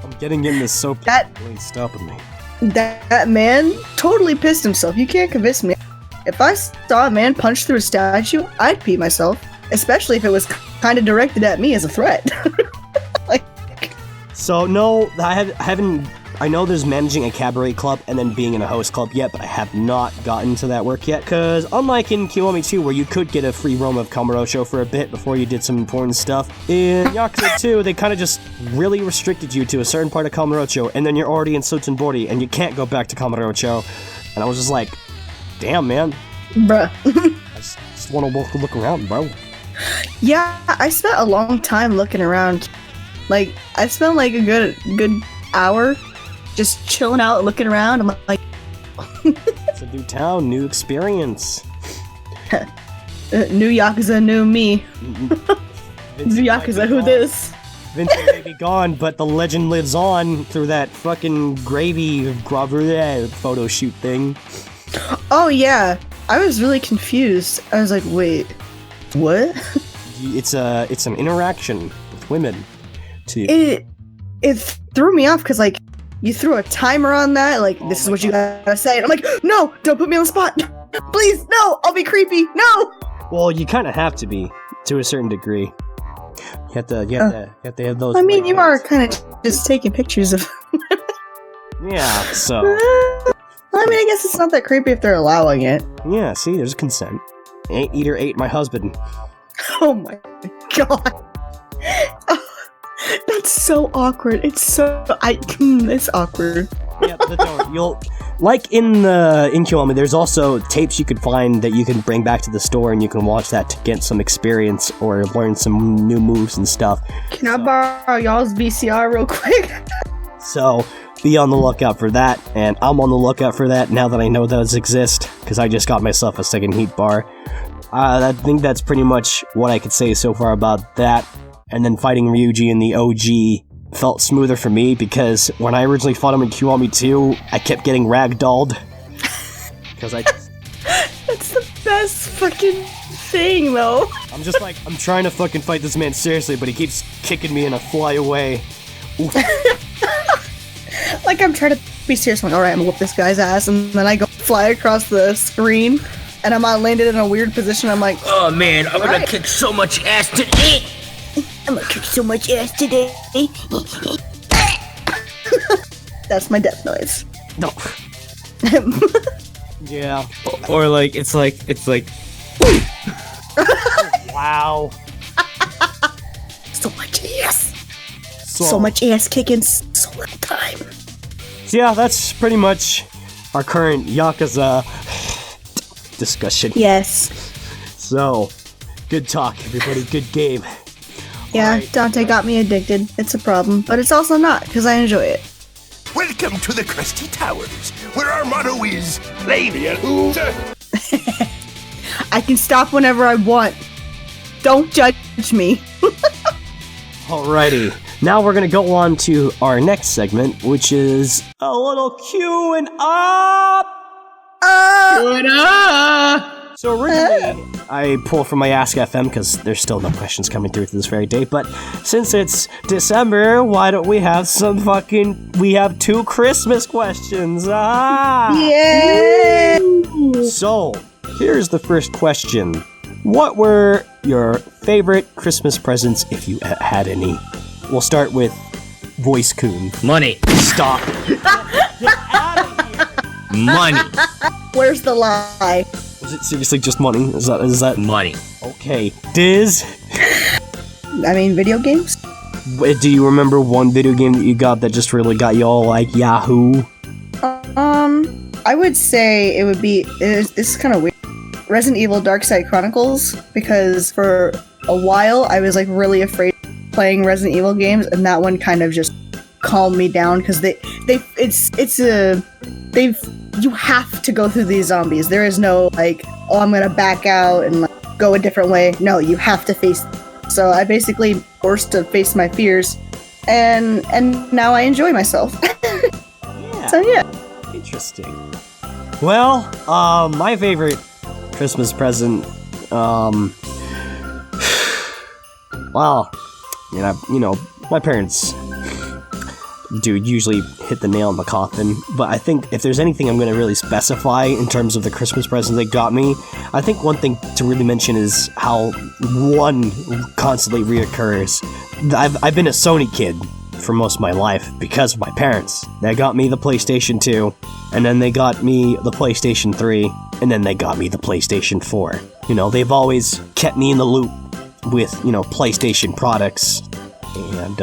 I'm getting in this soap That- really stopping me. That man totally pissed himself. You can't convince me. If I saw a man punch through a statue, I'd pee myself. Especially if it was kind of directed at me as a threat. So, no, I haven't... I know there's managing a cabaret club and then being in a host club yet, but I have not gotten to that work yet, because unlike in Kiwami 2, where you could get a free roam of Kamurocho for a bit before you did some important stuff, in Yakuza 2, they kind of just really restricted you to a certain part of Kamurocho, and then you're already in Sotenbori, and you can't go back to Kamurocho. And I was just like, damn, man. Bruh. I just want to look around, bro. Yeah, I spent a long time looking around. Like, I spent like a good hour just chilling out, looking around. I'm like, It's a new town, new experience. new Yakuza, new me. New Yakuza, who this? Vincent may be gone, but the legend lives on through that fucking gravy photo shoot thing. Oh yeah, I was really confused. I was like, wait, what? It's an interaction with women. It threw me off because like you threw a timer on that. Like this is what you gotta say, and I'm like, no, don't put me on the spot. Please, no, I'll be creepy. No. Well, you kind of have to be to a certain degree. You have to have those. I mean, right you are hands. kind of just taking pictures of. Yeah. So. I mean, I guess it's not that creepy if they're allowing it. Yeah. See, there's consent. Eater ate my husband. Oh my god. That's so awkward. It's awkward. Yeah, but you'll like in Kiwami, there's also tapes you could find that you can bring back to the store and you can watch that to get some experience or learn some new moves and stuff. Can I borrow y'all's VCR real quick? So be on the lookout for that, and I'm on the lookout for that now that I know those exist, because I just got myself a second heat bar. I think that's pretty much what I could say so far about that. And then fighting Ryuji in the OG felt smoother for me, because when I originally fought him in Kiwami 2, I kept getting ragdolled. Because That's the best fucking thing, though. I'm just like, I'm trying to fucking fight this man seriously, but he keeps kicking me and I fly away. Like, I'm trying to be serious. I'm like, alright, I'm gonna whoop this guy's ass, and then I go fly across the screen, and I'm landed in a weird position. I'm like, Oh man, I'm gonna Right. kick so much ass today. I'm gonna kick so much ass today. That's my death noise. No. Yeah. Or like it's like Wow. So much ass. So much ass kicking, so little time. So yeah, that's pretty much our current Yakuza discussion. Yes. So, good talk, everybody. Good game. Yeah, Alright. Dante got me addicted. It's a problem, but it's also not, because I enjoy it. Welcome to the Crusty Towers, where our motto is Play me a Yakuza. I can stop whenever I want. Don't judge me. Alrighty. Now we're gonna go on to our next segment, which is a little Q and up. So originally, I pulled from my Ask FM because there's still no questions coming through to this very day. But since it's December, why don't we have we have 2 Christmas questions? Yeah. So, here's the first question. What were your favorite Christmas presents, if you had any? We'll start with Voice-kun. money. Stop. Money. Where's the lie? Was it seriously just money? Is that Money. okay? Diz, I mean, video games? do you remember one video game that you got that just really got you all like Yahoo? I would say it would be. This is kind of weird. Resident Evil Dark Side Chronicles, because for a while I was like really afraid of playing Resident Evil games, and that one kind of just calmed me down because you have to go through these zombies. There is no like, oh, I'm gonna back out and like, go a different way. No, you have to face. So I basically forced to face my fears, and now I enjoy myself. Yeah. So yeah. Interesting. Well, my favorite Christmas present, well, my parents do usually hit the nail in the coffin, but I think if there's anything I'm going to really specify in terms of the Christmas present they got me, I think one thing to really mention is how one constantly reoccurs. I've been a Sony kid for most of my life because of my parents. They got me the PlayStation 2, and then they got me the PlayStation 3, and then they got me the PlayStation 4. They've always kept me in the loop with, PlayStation products, and,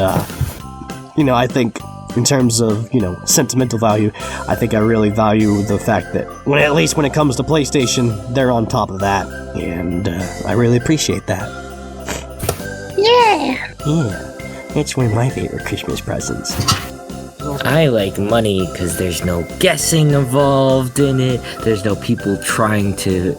I think in terms of, sentimental value, I think I really value the fact that at least when it comes to PlayStation, they're on top of that, and I really appreciate that. Yeah. Yeah. It's one of my favorite Christmas presents. I like money because there's no guessing involved in it. There's no people trying to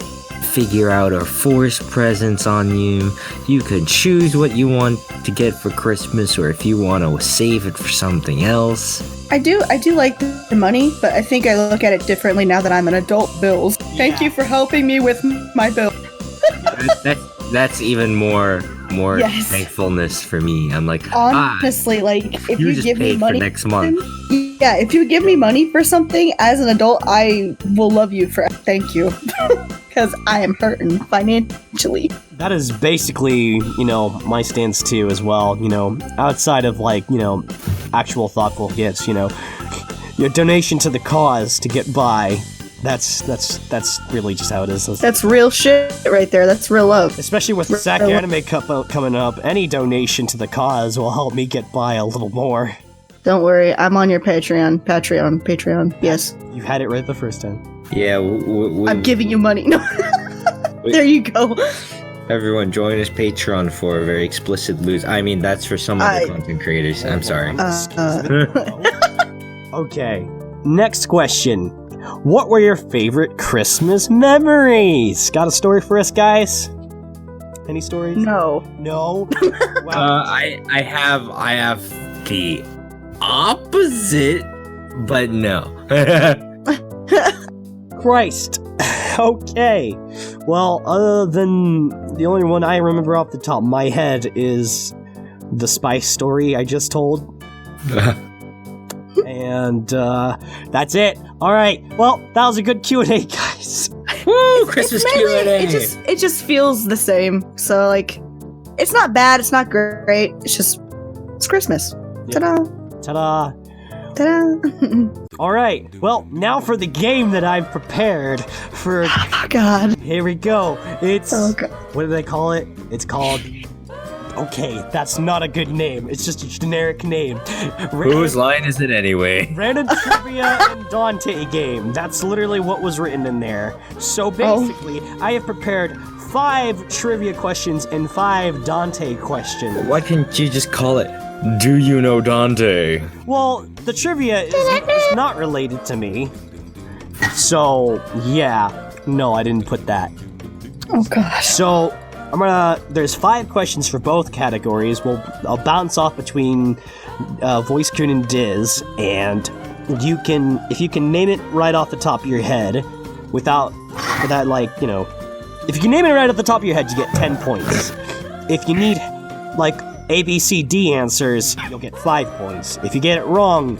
figure out or force presents on you. You can choose what you want to get for Christmas, or if you want to save it for something else. I do like the money, but I think I look at it differently now that I'm an adult. Bills. Thank you for helping me with my bill. That's even more Yes. thankfulness for me. I'm like, honestly, like if you just give me paid money for next month. Yeah, if you give me money for something as an adult, I will love you for thank you. Because I am hurting financially. That is basically, my stance too as well, outside of like, actual thoughtful gifts, your donation to the cause to get by. That's really just how it is. That's real shit right there. That's real love. Especially with the Sacanime Cup coming up, any donation to the cause will help me get by a little more. Don't worry, I'm on your Patreon. Yes. You had it right the first time. Yeah, I'm giving you money. No. There you go. Everyone join us Patreon for a very explicit I mean, that's for some other content creators. I'm sorry. Okay, next question. What were your favorite Christmas memories? Got a story for us, guys? Any stories? No. No? Wow. I have the opposite, but no. Christ. Okay. Well, other than the only one I remember off the top of my head is the spice story I just told. And that's it. All right. Well, that was a good Q&A, guys. Woo! Christmas Q&A. It just feels the same. So like, it's not bad. It's not great. It's Christmas. Yep. Ta-da! Ta-da! Ta-da! All right. Well, now for the game that I've prepared for. Oh God. Here we go. It's. Oh God. What do they call it? It's called. Okay, that's not a good name. It's just a generic name. Whose line is it anyway? Random trivia and Dante game. That's literally what was written in there. So basically, I have prepared 5 trivia questions and 5 Dante questions. Why can't you just call it, Do You Know Dante? Well, the trivia is not related to me. So, yeah. No, I didn't put that. Oh gosh. So, there's 5 questions for both categories. I'll bounce off between Voice-kun and DIZ, and if you can name it right off the top of your head, without like, if you can name it right off the top of your head, you get 10 points. If you need, like, A, B, C, D answers, you'll get 5 points. If you get it wrong,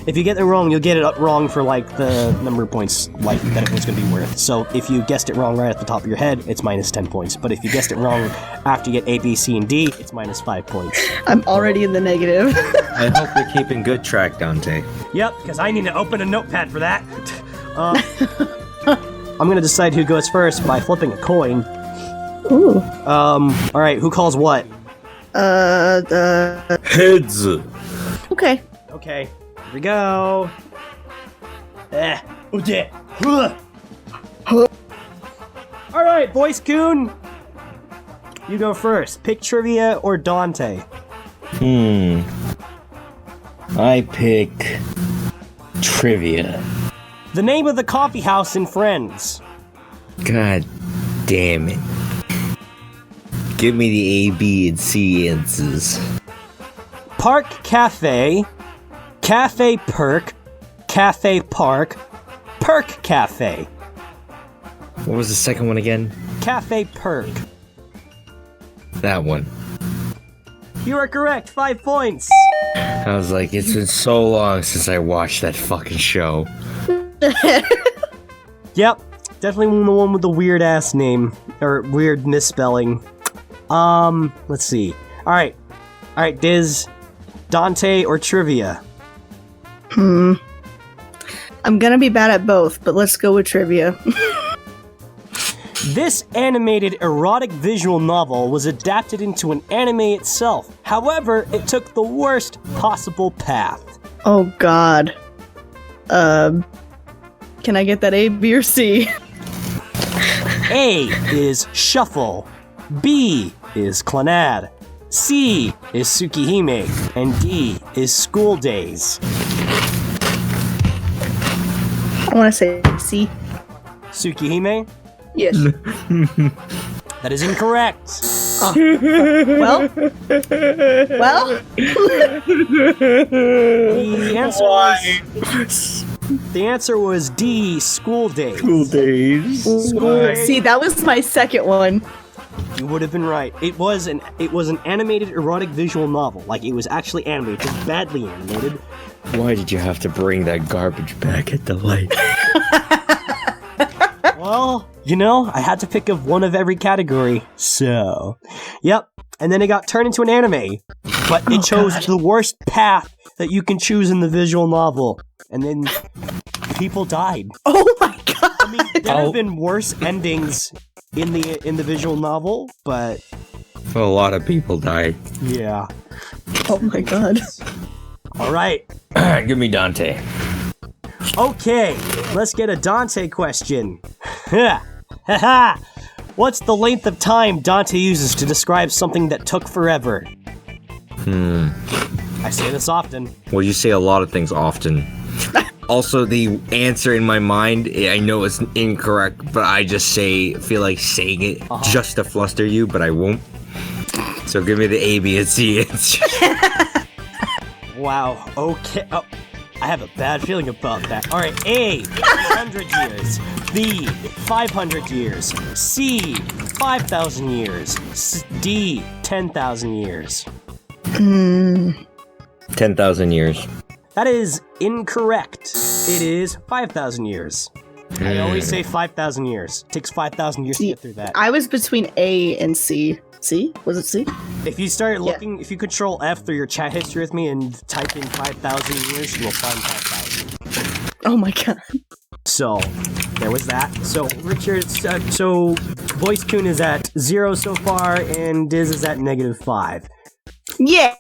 you'll get it wrong for, like, the number of points, like, that it was going to be worth. So if you guessed it wrong right at the top of your head, it's minus 10 points. But if you guessed it wrong after you get A, B, C, and D, it's minus 5 points. I'm already in the negative. I hope you're keeping good track, Dante. Yep, because I need to open a notepad for that. I'm going to decide who goes first by flipping a coin. Ooh. Alright, who calls what? Heads. Okay. Okay. Here we go. Oh yeah. Alright, right, Voice-kun. You go first. Pick trivia or Dante. I pick trivia. The name of the coffee house in Friends. God damn it. Give me the A, B, and C answers. Park Cafe, Cafe Perk, Cafe Park, Perk Cafe. What was the second one again? Cafe Perk. That one. You are correct. 5 points. I was like, it's been so long since I watched that fucking show. Yep. Definitely the one with the weird ass name. Or weird misspelling. Let's see. Alright. Alright, Diz. Dante or trivia? I'm gonna be bad at both, but let's go with trivia. This animated erotic visual novel was adapted into an anime itself. However, it took the worst possible path. Oh god. Can I get that A, B, or C? A is Shuffle. B is Clannad. C is Tsukihime. And D is School Days. I want to say C. Tsukihime? Yes. That is incorrect. Well? The answer was D, School Days. School Days. See, that was my second one. You would have been right. It was an animated erotic visual novel. Like, it was actually animated, just badly animated. Why did you have to bring that garbage back at the light? Well, you know, I had to pick of one of every category. So, yep. And then it got turned into an anime. But it chose the worst path that you can choose in the visual novel. And then people died. Oh my god! I mean, there have been worse endings in the visual novel, but A lot of people died. yeah. Oh my god. All right. Give me Dante. Okay, let's get a Dante question. Haha. What's the length of time Dante uses to describe something that took forever? I say this often. Well, you say a lot of things often. Also, the answer in my mind, I know it's incorrect, but I just feel like saying it just to fluster you, but I won't. So give me the A, B, and C answer. Wow, okay. Oh, I have a bad feeling about that. Alright, A, 100 years. B, 500 years. C, 5,000 years. D, 10,000 years. 10,000 years. That is incorrect. It is 5,000 years. I always say 5,000 years. It takes 5,000 years to get through that. I was between A and C. C? Was it C? If you start looking, if you control F through your chat history with me and type in 5,000 years, you will find 5,000. Oh my god. So, there was that. So, Richard, so Voice-kun is at 0 so far, and Diz is at -5. Yeah!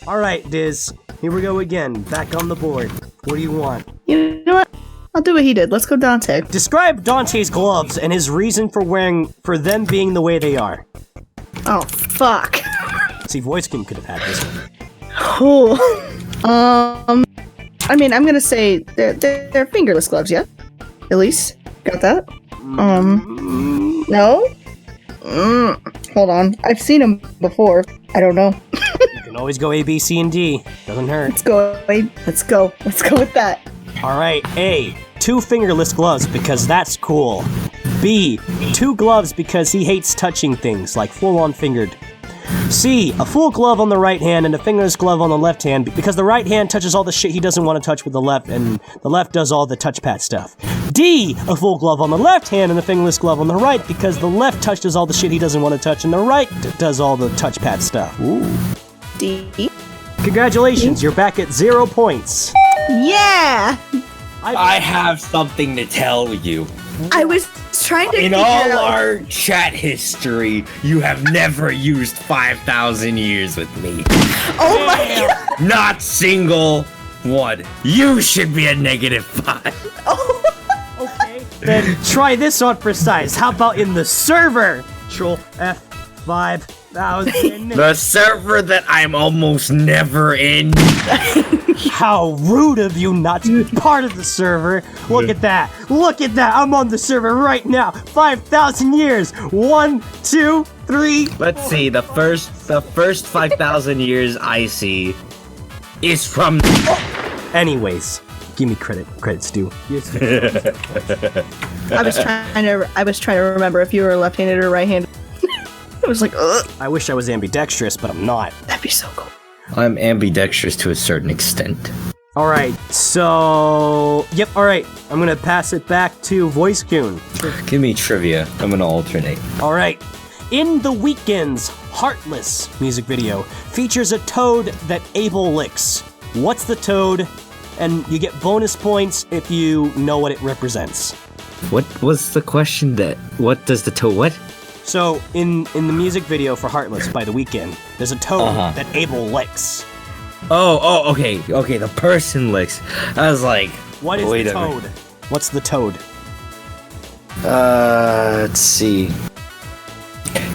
Alright, Diz, here we go again. Back on the board. What do you want? You know what? I'll do what he did. Let's go Dante. Describe Dante's gloves and his reason for them being the way they are. Oh, fuck. See, Voice-kun could have had this one. Cool. I mean, I'm gonna say they're fingerless gloves, yeah? At least. Got that? No? Hold on. I've seen them before. I don't know. You can always go A, B, C, and D. Doesn't hurt. Let's go. Let's go. Let's go with that. Alright, A, 2 fingerless gloves because that's cool. B, 2 gloves because he hates touching things, like full-on fingered. C, a full glove on the right hand and a fingerless glove on the left hand because the right hand touches all the shit he doesn't want to touch with the left and the left does all the touchpad stuff. D, a full glove on the left hand and a fingerless glove on the right because the left touches all the shit he doesn't want to touch and the right does all the touchpad stuff. Ooh. D. Congratulations, you're back at 0 points. Yeah! I have something to tell you. I was trying to In figure all out... our chat history, you have never used 5,000 years with me. Oh my god! Not single one. You should be a -5. Oh. Okay, Then try this on for size. How about in the server? Control F5000. The server that I'm almost never in. How rude of you not to be part of the server. Look at that. Look at that. I'm on the server right now. 5,000 years. 1, 2, 3. Let's see. The first 5,000 years I see is from. Anyways, give me credit. Credit's due. I was trying to remember if you were left-handed or right-handed. I was like, ugh. I wish I was ambidextrous, but I'm not. That'd be so cool. I'm ambidextrous to a certain extent. All right, so yep. All right, I'm gonna pass it back to Voice-kun. Give me trivia. I'm gonna alternate. All right. In the Weeknd's Heartless music video features a toad that Abel licks. What's the toad? And you get bonus points if you know what it represents. What was the question? What does the toad? What? So in the music video for Heartless by The Weeknd, there's a toad that Abel licks. Oh, okay, the person licks. I was like, What is the toad? What's the toad? Let's see.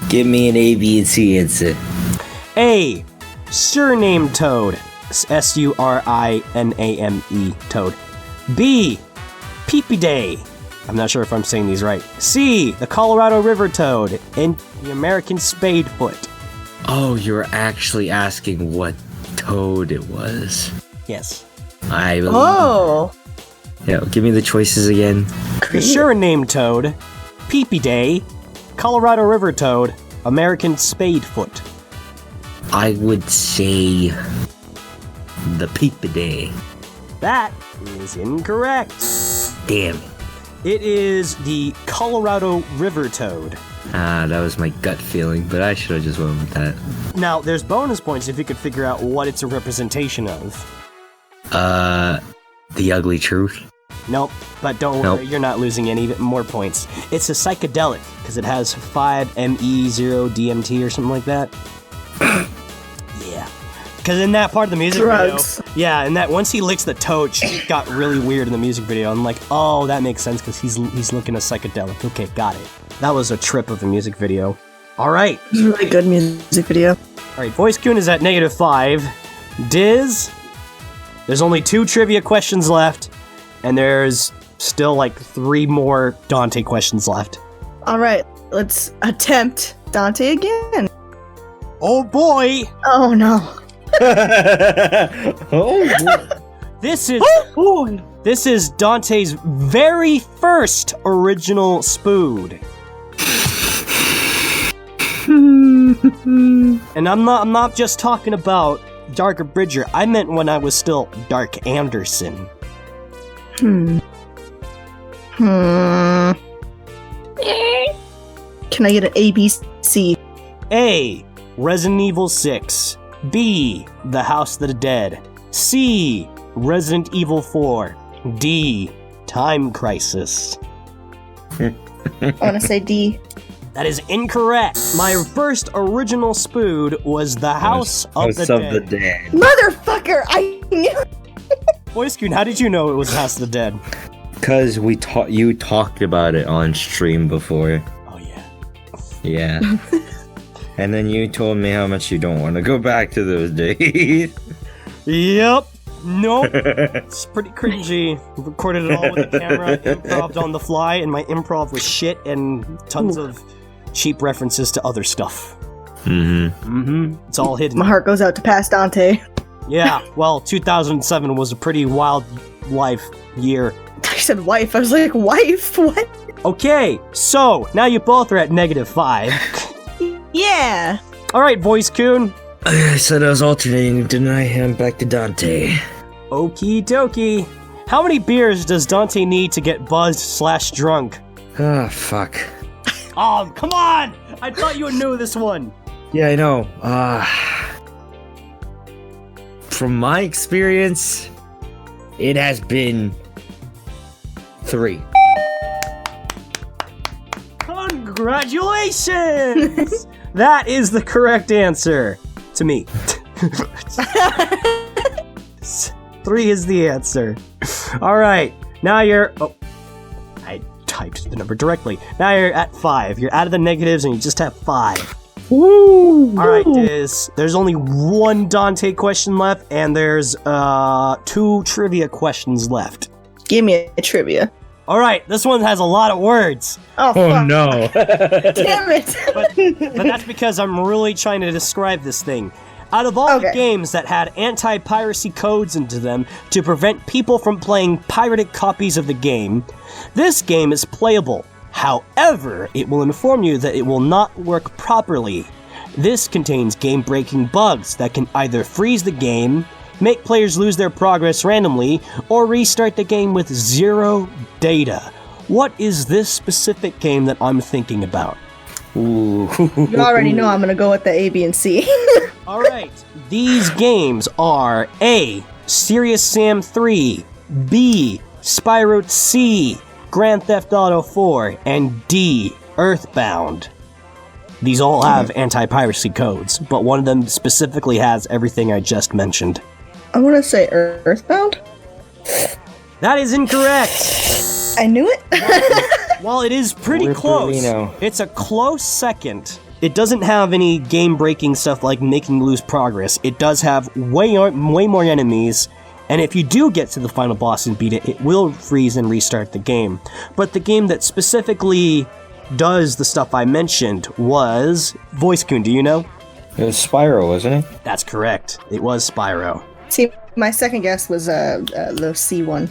Give me an A, B, and C answer. A. Surname toad. Suriname toad. B. Peepee Day. I'm not sure if I'm saying these right. C. The Colorado River toad. And the American spadefoot. Oh, you're actually asking what toad it was. Yes. I believe. Oh. Yeah, give me the choices again. The Suriname toad. Peepee Day. Colorado River toad. American spadefoot. I would say the Peepaday. That is incorrect. Damn. It is the Colorado River toad. That was my gut feeling, but I should have just went with that. Now, there's bonus points if you could figure out what it's a representation of. The ugly truth. Nope, but don't worry, you're not losing any more points. It's a psychedelic, because it has 5-ME0-DMT or something like that. Yeah. Because in that part of the music video, and that once he licks the toad, shit got really weird in the music video. I'm like, oh, that makes sense, because he's looking a psychedelic. Okay, got it. That was a trip of a music video. All right. It was a really good music video. All right, Voice-kun is at -5. Diz, there's only 2 trivia questions left, and there's still like 3 more Dante questions left. All right, let's attempt Dante again. Oh boy! Oh no. This is Dante's very first original spood. And I'm not just talking about DarkAbridger. I meant when I was still Dark Anderson. Can I get an A, B, C? A. Resident Evil 6. B. The House of the Dead. C. Resident Evil 4. D. Time Crisis. I want to say D. That is incorrect. My first original spood was The House of the Dead. Motherfucker! I knew. Voice-kun, how did you know it was The House of the Dead? Because you talked about it on stream before. Oh yeah. Yeah. And then you told me how much you don't want to go back to those days. Yep. Nope. It's pretty cringy. Recorded it all with the camera, improv'd on the fly, and my improv was shit and tons of cheap references to other stuff. It's all hidden. My heart goes out to past Dante. Yeah, well, 2007 was a pretty wild life year. I said wife. I was like, wife? What? Okay, so now you both are at -5. Yeah. All right, Voice-kun. I said I was alternating, didn't I? I'm back to Dante. Okie dokie. How many beers does Dante need to get buzzed/drunk? Ah, fuck. Oh, come on! I thought you knew this one. Yeah, I know. From my experience, it has been 3. Congratulations! That is the correct answer. To me. 3 is the answer. Alright, now you're... Oh. I typed the number directly. Now you're at 5. You're out of the negatives and you just have 5. Woo! Alright, Diz. There's only one Dante question left, and there's 2 trivia questions left. Give me a trivia. Alright, this one has a lot of words. Oh, fuck. no. Damn it. But that's because I'm really trying to describe this thing. Out of all the games that had anti-piracy codes into them to prevent people from playing pirated copies of the game, this game is playable. However, it will inform you that it will not work properly. This contains game-breaking bugs that can either freeze the game, make players lose their progress randomly, or restart the game with 0 data. What is this specific game that I'm thinking about? Ooh. You already know I'm gonna go with the A, B, and C. Alright, these games are A. Serious Sam 3, B. Spyro, C. Grand Theft Auto 4, and D. Earthbound. These all have anti-piracy codes, but one of them specifically has everything I just mentioned. I want to say Earthbound. That is incorrect! I knew it. While it is pretty close, it's a close second. It doesn't have any game-breaking stuff like making you lose progress. It does have way more enemies, and if you do get to the final boss and beat it, it will freeze and restart the game. But the game that specifically does the stuff I mentioned was Voice-kun, do you know? It was Spyro, wasn't it? That's correct. It was Spyro. See, my second guess was the C one.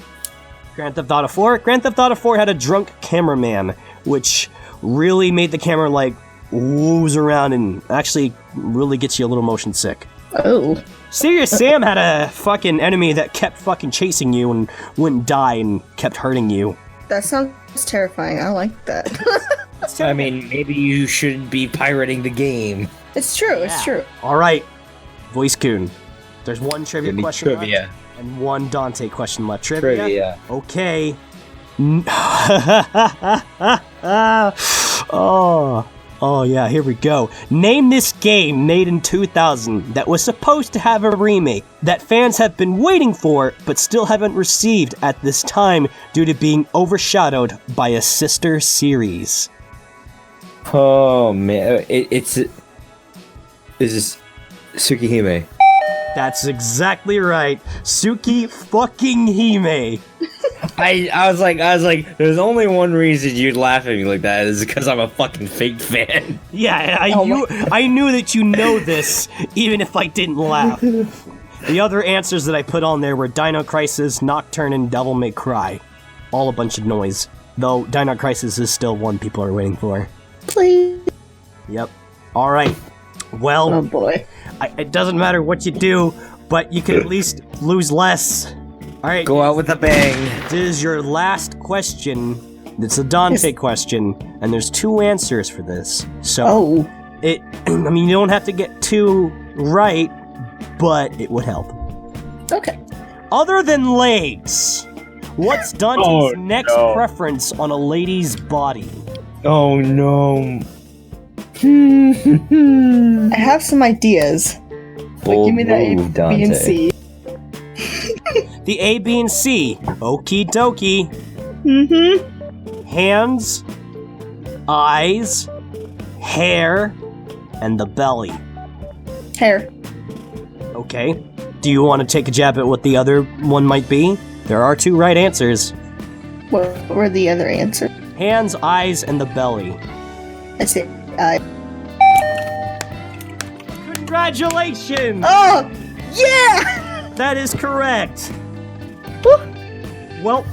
Grand Theft Auto 4? Grand Theft Auto 4 had a drunk cameraman, which really made the camera, like, wooze around and actually really gets you a little motion sick. Oh. Serious Sam had a fucking enemy that kept fucking chasing you and wouldn't die and kept hurting you. That sounds terrifying. I like that. I mean, maybe you shouldn't be pirating the game. It's true, it's true. Alright, Voice-kun. There's one trivia question trivia. left and one Dante question left. Trivia? Okay. Oh yeah, here we go. Name this game made in 2000 that was supposed to have a remake that fans have been waiting for but still haven't received at this time due to being overshadowed by a sister series. Oh man, is this Tsukihime? That's exactly right. Suki fucking Hime. I was like, there's only one reason you'd laugh at me like that is because I'm a fucking fake fan. Yeah, I knew that you know this, even if I didn't laugh. The other answers that I put on there were Dino Crisis, Nocturne, and Devil May Cry. All a bunch of noise. Though Dino Crisis is still one people are waiting for. Please. Yep. Alright. Well, Oh boy. It doesn't matter what you do, but you can at least lose less. Alright. Go out with a bang. This is your last question. It's a Dante question, and there's 2 answers for this. So, I mean, you don't have to get 2 right, but it would help. Okay. Other than legs, what's Dante's next preference on a lady's body? Oh no. I have some ideas. But give me the A, Dante. B, and C. The A, B, and C. Okie dokie. Mm-hmm. Hands, eyes, hair, and the belly. Hair. Okay. Do you want to take a jab at what the other one might be? There are 2 right answers. What were the other answers? Hands, eyes, and the belly. I say Congratulations! Oh! Yeah! That is correct. Well,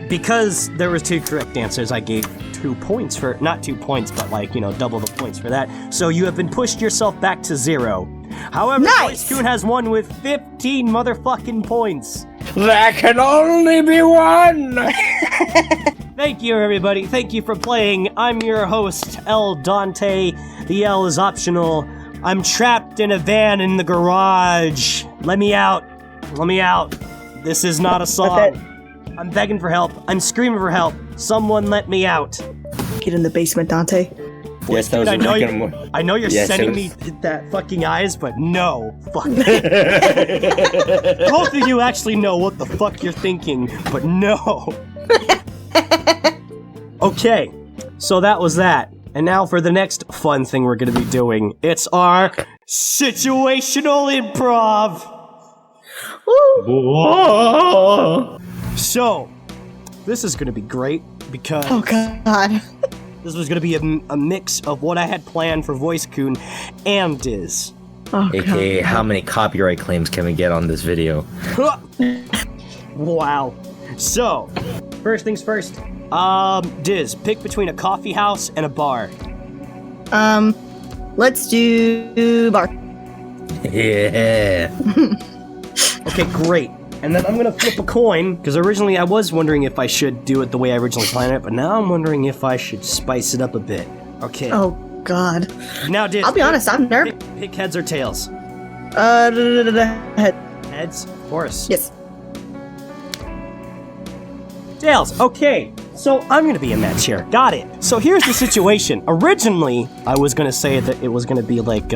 because there was 2 correct answers, I gave 2 points for, not 2 points, but like, double the points for that. So you have been pushed yourself back to 0. However, Voice-kun has won with 15 motherfucking points. There can only be one! Thank you, everybody. Thank you for playing. I'm your host, L. Dante. The L is optional. I'm trapped in a van in the garage. Let me out. Let me out. This is not a song. I'm begging for help. I'm screaming for help. Someone let me out. Get in the basement, Dante. Yes, that was I know you're sending me that fucking eyes, but no. Fuck. Both of you actually know what the fuck you're thinking, but no. Okay, so that was that. And now for the next fun thing we're gonna be doing. It's our situational improv. Whoa. So, this is gonna be great because Oh god. this was gonna be a mix of what I had planned for Voice-kun and DIZ. Oh AKA, god. how many copyright claims can we get on this video? Wow. So, first things first. DIZ, pick between a coffee house and a bar. Let's do bar. Yeah. Okay, great. And then I'm gonna flip a coin, because originally I was wondering if I should do it the way I originally planned it, but now I'm wondering if I should spice it up a bit. Okay. Oh god. Now, DIZ, I'll be honest, I'm nervous. pick heads or tails. Head. Heads, of course. Yes. Tails, okay. So I'm gonna be in that chair. Got it. So here's the situation. Originally, I was gonna say that it was gonna be like,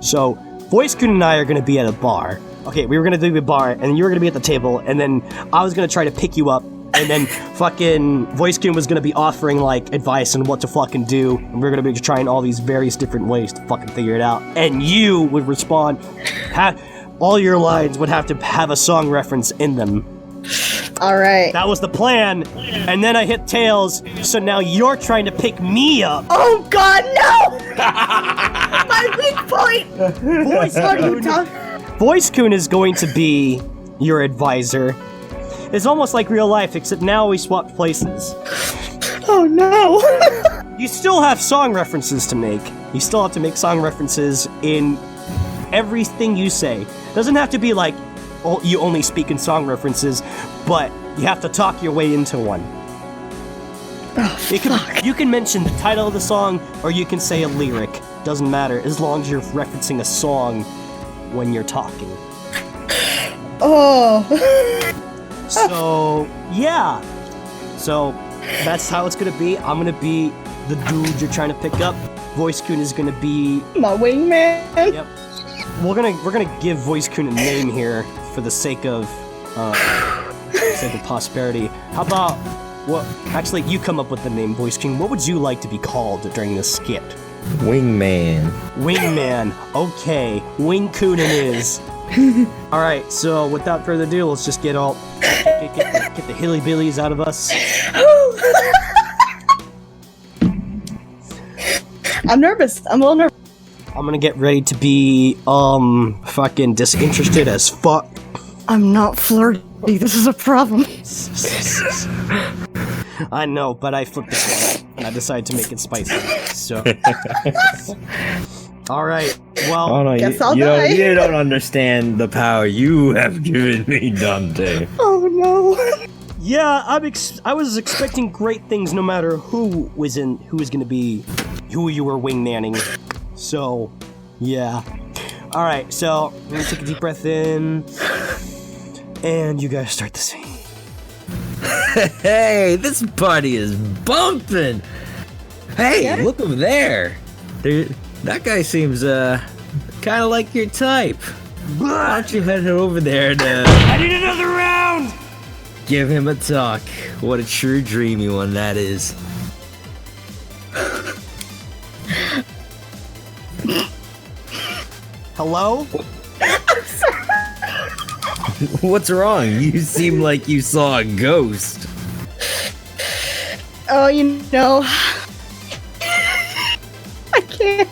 so Voice-kun and I are gonna be at a bar. Okay, we were gonna do a bar, and then you were gonna be at the table, and then I was gonna try to pick you up, and then fucking Voice-kun was gonna be offering, like, advice on what to fucking do, and we are gonna be trying all these various different ways to fucking figure it out. And you would respond, all your lines would have to have a song reference in them. Alright. That was the plan, and then I hit tails, so now you're trying to pick me up. Oh god, no! My weak point! Voice-kun is going to be your advisor. It's almost like real life, except now we swapped places. Oh no! You still have song references to make. You still have to make song references in everything you say. Doesn't have to be like, oh, you only speak in song references, but you have to talk your way into one. Oh, You can mention the title of the song, or you can say a lyric. Doesn't matter, as long as you're referencing a song when you're talking. Oh. So, yeah. So, that's how it's gonna be. I'm gonna be the dude you're trying to pick up. Voice-kun is gonna be... My wingman. Yep. We're gonna give Voice-kun a name here for the sake of posterity. How about... Well, actually, you come up with the name, Voice-kun. What would you like to be called during this skit? Wingman. Wingman. Okay, Wing-kun it is. Alright, so without further ado, let's just get the hilly-billies out of us. I'm nervous. I'm a little nervous. I'm gonna get ready to be, fucking disinterested as fuck. I'm not flirty. This is a problem. I know, but I flipped it and I decided to make it spicy, so... Alright, well... Oh no, Guess I'll die. You don't understand the power you have given me, Dante. Oh no. Yeah, I was expecting great things no matter who was gonna be... who you were wingmanning. So, yeah. Alright, so, I'm gonna take a deep breath in... and you guys start the scene. Hey, this party is bumping! Hey, look over there! That guy seems, kind of like your type. Why don't you head over there and, I need another round! give him a talk. What a true dreamy one that is. Hello? What's wrong? You seem like you saw a ghost. Oh, you know. I can't.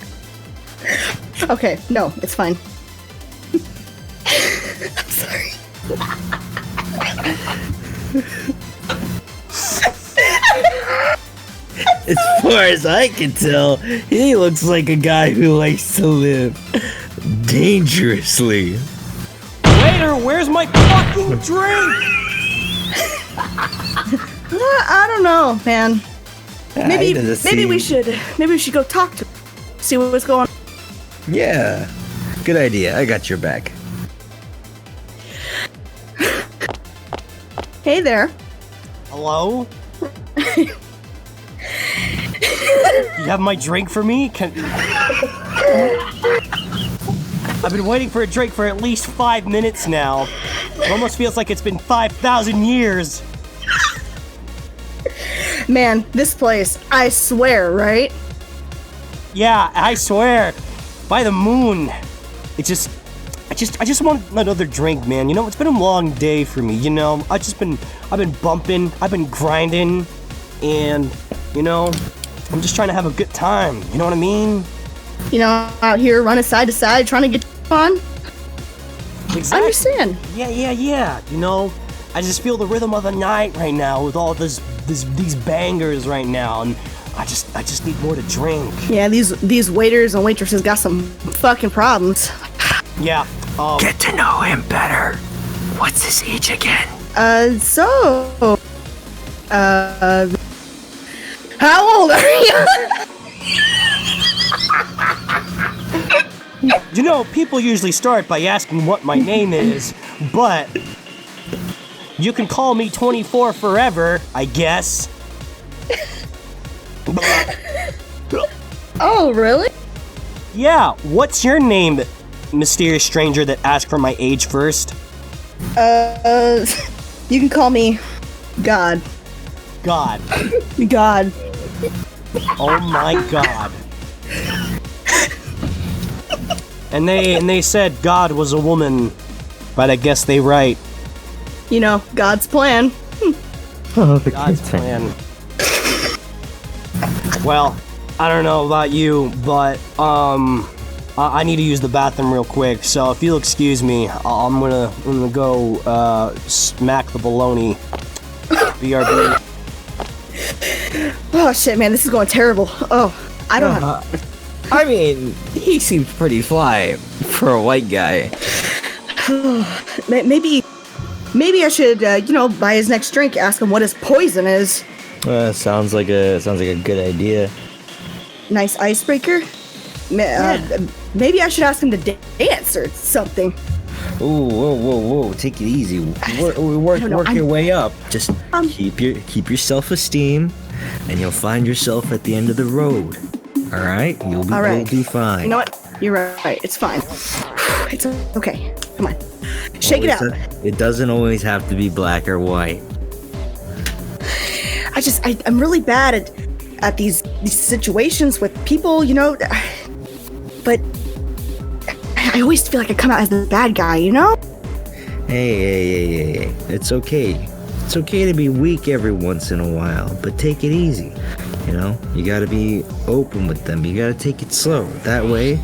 Okay, no, it's fine. I'm sorry. As far as I can tell, he looks like a guy who likes to live dangerously. Waiter, where's my fucking drink? I don't know, man. He doesn't Maybe we seem- should go talk to him. See what's going on. Yeah, good idea. I got your back. Hey there. Hello? You have my drink for me? I've been waiting for a drink for at least 5 minutes now. It almost feels like it's been 5,000 years. Man, this place, I swear, right? Yeah, I swear. By the moon. I just want another drink, man. You know, it's been a long day for me, you know. I've been bumping, I've been grinding, and, you know, I'm just trying to have a good time. You know what I mean? You know, out here running side to side, trying to get fun. Exactly. I understand. Yeah. You know, I just feel the rhythm of the night right now with all these bangers right now, and I just need more to drink. Yeah, these waiters and waitresses got some fucking problems. Yeah. Get to know him better. What's his age again? How old are you? You know, people usually start by asking what my name is, but you can call me 24 forever, I guess. Oh, really? Yeah, what's your name, mysterious stranger that asked for my age first? You can call me God. God. God. Oh my God. And they said God was a woman, but I guess they right. You know, God's plan. God's plan. Well, I don't know about you, but I need to use the bathroom real quick. So if you'll excuse me, I'm gonna go smack the baloney. BRB. Oh shit, man, this is going terrible. Oh, I don't know. I mean, he seems pretty fly for a white guy. Maybe I should, buy his next drink. Ask him what his poison is. Sounds like a good idea. Nice icebreaker. Maybe I should ask him to dance or something. Ooh, whoa! Take it easy. Work your way up. Just keep your self-esteem, and you'll find yourself at the end of the road. All right, you'll be fine. You know what? You're right. It's fine. It's okay. Come on, shake it out. It doesn't always have to be black or white. I'm really bad at these situations with people, you know. But I always feel like I come out as the bad guy, you know? Hey. It's okay. It's okay to be weak every once in a while, but take it easy. You know, you gotta be open with them. You gotta take it slow. That way,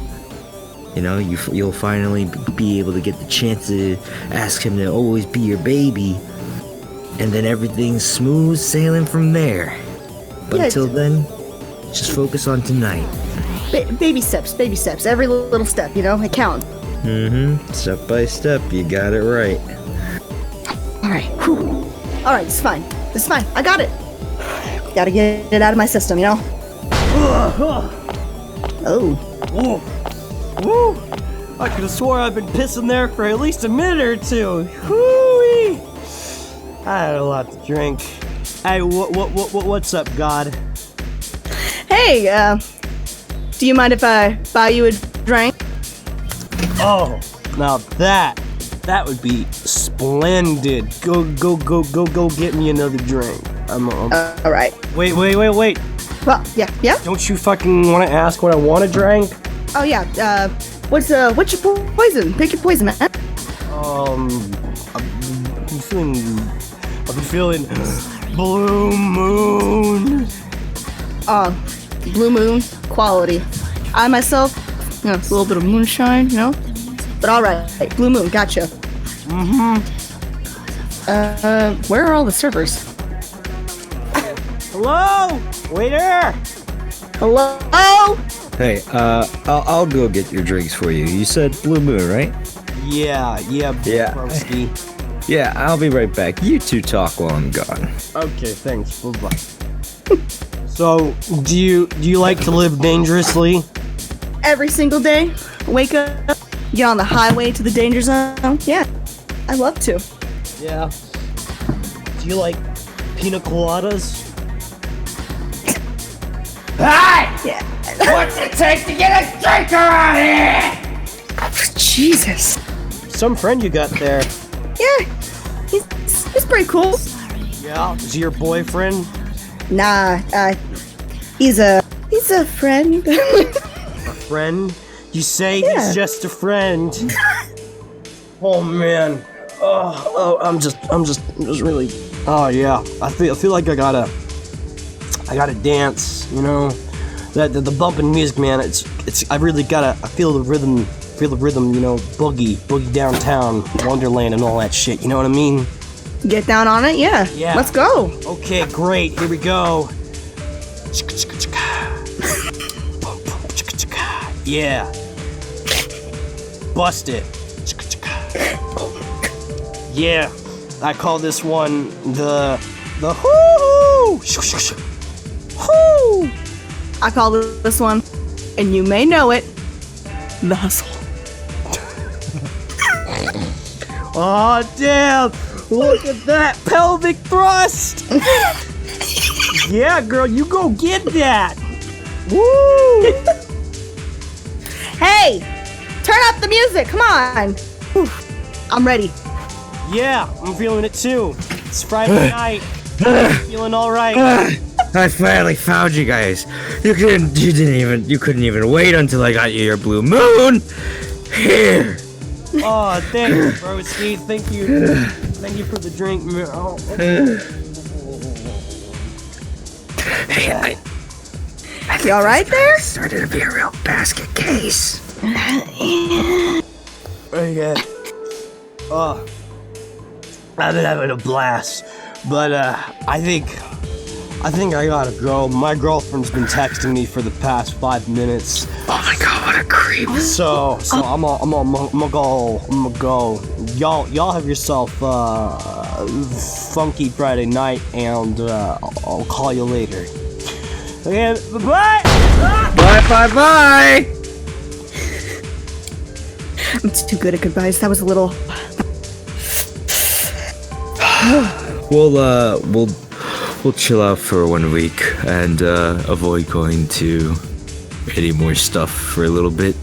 you know, you'll finally be able to get the chance to ask him to always be your baby. And then everything's smooth sailing from there. But until then, just focus on tonight. Baby steps. Every little step, you know, I count. Step by step, you got it right. All right, it's fine. I got it. Gotta get it out of my system, you know? Oh. Woo! I could have swore I've been pissing there for at least a minute or two. Whoo-wee! I had a lot to drink. Hey, what's up, God? Hey, do you mind if I buy you a drink? Oh, now that would be splendid. Go get me another drink. All right. Wait. Well, yeah. Don't you fucking want to ask what I want to drink? Oh yeah. What's your poison? Pick your poison, man. I've been feeling Blue Moon. Blue Moon quality. I myself, a little bit of moonshine, you know. But all right, Blue Moon, gotcha. Where are all the servers? Hello, waiter. Hello. Hey, I'll go get your drinks for you. You said Blue Moon, right? Yeah. Broski. Yeah, I'll be right back. You two talk while I'm gone. Okay, thanks. Bye-bye. So, do you like to live dangerously? Every single day, wake up, get on the highway to the danger zone. Yeah, I love to. Yeah. Do you like pina coladas? Hey! Yeah. What's it take to get a drink around here? Jesus. Some friend you got there. Yeah, he's pretty cool. Yeah. Is he your boyfriend? Nah, he's a friend. A friend? You say he's just a friend? Oh man. I'm just really. Oh yeah. I feel like I gotta dance. You know, the bumping music, man. I really gotta. I feel the rhythm. You know, boogie downtown, Wonderland, and all that shit. You know what I mean? Get down on it, yeah. Yeah. Let's go. Okay, great. Here we go. Yeah. Bust it. Yeah. I call this one the hoo-hoo. Hoo. I call this one, and you may know it, the hustle. Oh damn! Look at that pelvic thrust! Yeah, girl, you go get that! Woo! Hey! Turn up the music, come on! Whew. I'm ready. Yeah, I'm feeling it too. It's Friday night. Feeling alright. I finally found you guys. You couldn't even wait until I got you your blue moon. Here. Oh, thanks, bro. Steve, thank you. Thank you for the drink. Oh. Hey, I You alright there? started to be a real basket case. Okay. Oh. I've been having a blast. But, I think I gotta go. My girlfriend's been texting me for the past 5 minutes. Oh my god, what a creep. So I'm gonna go. Y'all have yourself funky Friday night, and I'll call you later. Okay, bye. Bye. I'm too good at goodbyes. That was a little... We'll chill out for 1 week and avoid going to any more stuff for a little bit.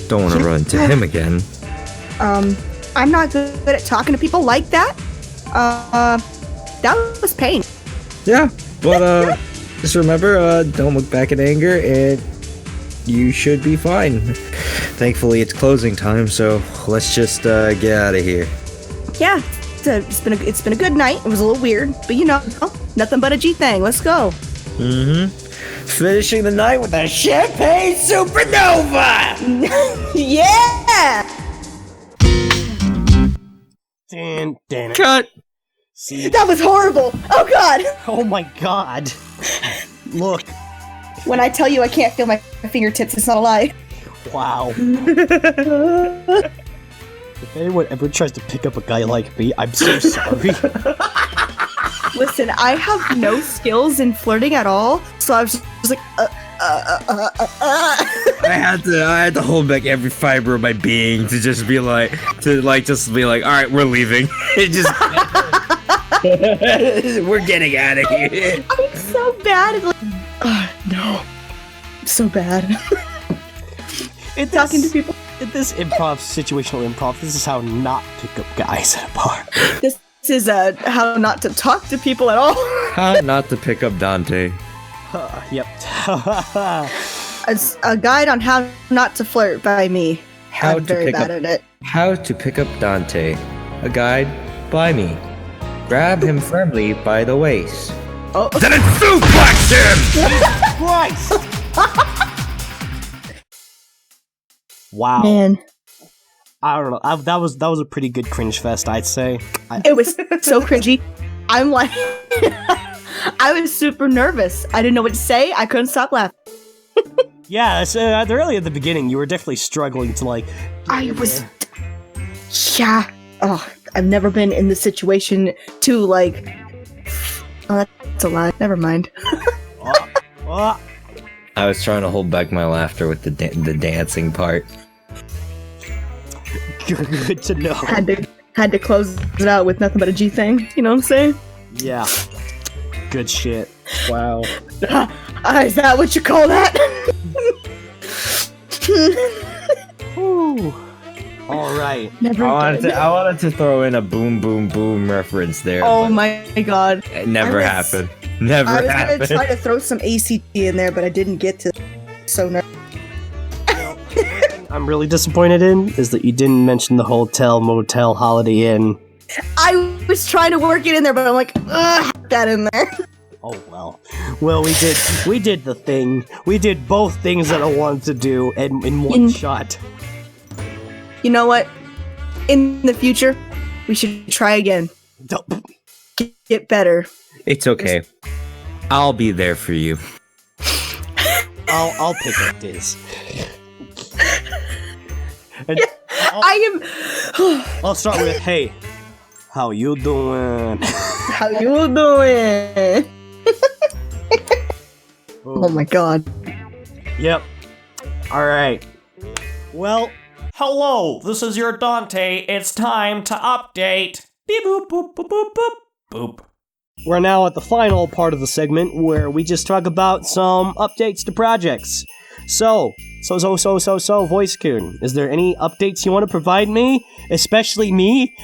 Don't want to run into him again. I'm not good at talking to people like that. That was pain. Yeah, but just remember, don't look back in anger, and you should be fine. Thankfully, it's closing time, so let's just get out of here. Yeah, it's been a good night. It was a little weird, but you know, nothing but a G thing. Let's go. Finishing the night with a champagne supernova! Yeah! Dan. Cut! See? That was horrible. Oh god. Oh my god. Look. When I tell you I can't feel my fingertips, it's not a lie. Wow. If anyone ever tries to pick up a guy like me, I'm so sorry. Listen, I have no skills in flirting at all, so I was just like, I had to hold back every fiber of my being to just be like, all right, we're leaving. It just, we're getting out of here. I'm so bad at no. I'm so bad. Talking to people. In this situational improv, this is how not pick up guys at a bar. This is how not to talk to people at all. How not to pick up Dante. Yep. It's a guide on how not to flirt by me. I'm very bad at it. How to pick up Dante. A guide by me. Grab him firmly by the waist. Oh. Then suplex him! Christ! Wow. Man. I don't know. That was a pretty good cringe fest, I'd say. It was so cringy. I'm like, I was super nervous. I didn't know what to say. I couldn't stop laughing. Yeah, early at the beginning, you were definitely struggling to like. I was. Yeah. Oh, I've never been in this situation to like. Oh, that's a lie. Never mind. I was trying to hold back my laughter with the dancing part. Good to know. Had to close it out with nothing but a G thing. You know what I'm saying? Yeah. Good shit. Wow. Is that what you call that? Whew. All right. I wanted to throw in a boom boom boom reference there. Oh my god. It never happened. Never I was happened. gonna try to throw some ACT in there, but I didn't get to. So no. I'm really disappointed in is that you didn't mention the hotel, motel, Holiday Inn. I was trying to work it in there, but I'm like, ugh, that in there. Oh well. Well, we did the thing. We did both things that I wanted to do in one shot. You know what? In the future, we should try again. Get better. It's okay. I'll be there for you. I'll pick up this. And I'll start with, hey, how you doing? How you doing? Oh my god. Yep. Alright. Well, Hello, this is your Dante. It's time to update. Beep boop boop boop boop boop boop. we're now at the final part of the segment where we just talk about some updates to projects. So, Voice-kun, is there any updates you want to provide me? Especially me?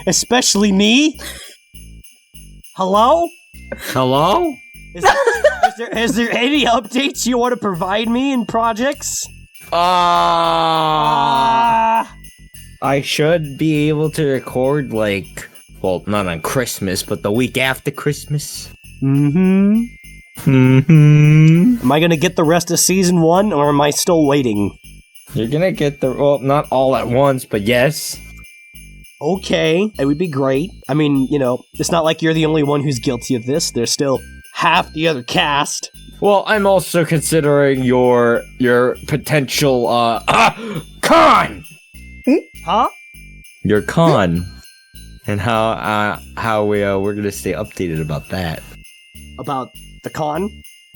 Hello? Hello? Is there any updates you want to provide me in projects? I should be able to record, like, well, not on Christmas, but the week after Christmas. Mm-hmm. Mm-hmm. Am I gonna get the rest of season 1, or am I still waiting? You're gonna get well, not all at once, but yes. Okay, it would be great. I mean, you know, it's not like you're the only one who's guilty of this. There's still half the other cast. Well, I'm also considering your potential, con! Huh? Your con. And how we're gonna stay updated about that. About the con?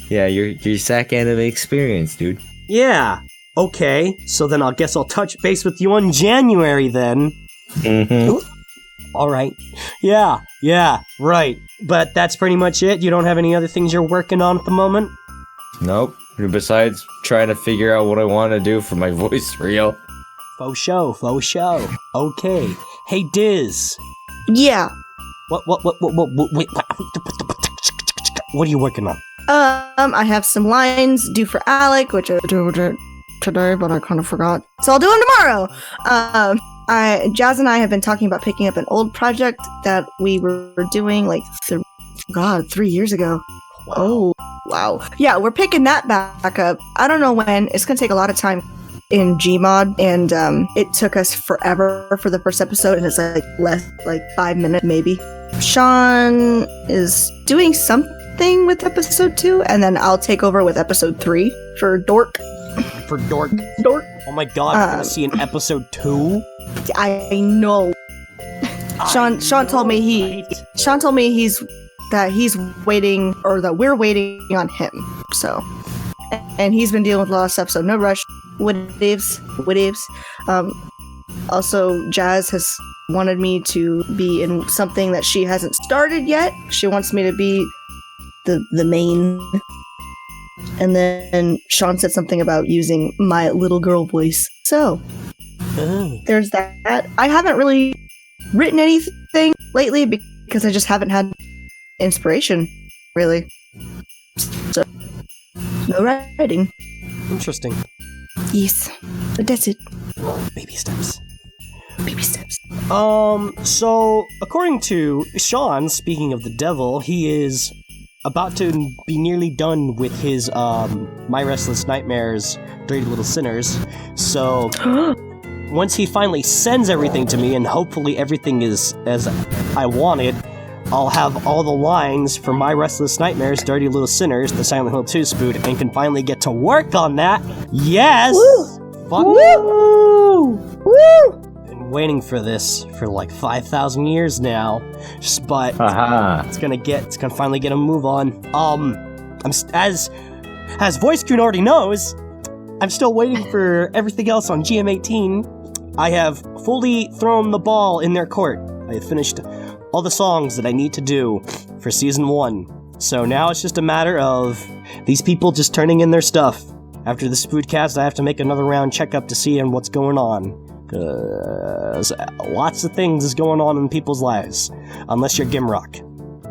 Yeah, your Sacanime experience, dude. Yeah. Okay, so then I guess I'll touch base with you on January then. Mm-hmm. Alright. Yeah, right. But that's pretty much it? You don't have any other things you're working on at the moment? Nope. Besides trying to figure out what I want to do for my voice reel. Faux show. Okay. Hey, Diz. Yeah. What are you working on? I have some lines due for Alec, which I do today, but I kind of forgot. So I'll do them tomorrow. Jazz and I have been talking about picking up an old project that we were doing like 3 years ago. Oh, wow. Yeah, we're picking that back up. I don't know when. It's gonna take a lot of time in Gmod, and it took us forever for the first episode, and it's like 5 minutes maybe. Sean is doing something with episode 2, and then I'll take over with episode 3 for Dork. For Dork? Dork. Oh my god, we're gonna see an episode 2? I know. Sean told me he's waiting, or that we're waiting on him. So, and he's been dealing with a lot of stuff, so no rush. What ifs. Also, Jazz has wanted me to be in something that she hasn't started yet. She wants me to be the main. And then Sean said something about using my little girl voice. So, there's that. I haven't really written anything lately because I just haven't had inspiration, really. So, no writing. Interesting. Yes, but that's it. Baby steps. Baby steps. So, according to Sean, speaking of the devil, he is about to be nearly done with his, My Restless Nightmares, Dirty Little Sinners. So, once he finally sends everything to me, and hopefully everything is as I wanted, I'll have all the lines for My Restless Nightmares, Dirty Little Sinners, the Silent Hill 2 spoot, and can finally get to work on that. Yes! Woo! Fuck. Woo! Woo! Been waiting for this for like 5,000 years now, but it's gonna finally get a move on. As Voice-kun already knows, I'm still waiting for everything else on GM18. I have fully thrown the ball in their court. I have finished all the songs that I need to do for season 1. So now it's just a matter of these people just turning in their stuff. After the Spoodcast, I have to make another round checkup to see what's going on. Cause lots of things is going on in people's lives. Unless you're Gimrock.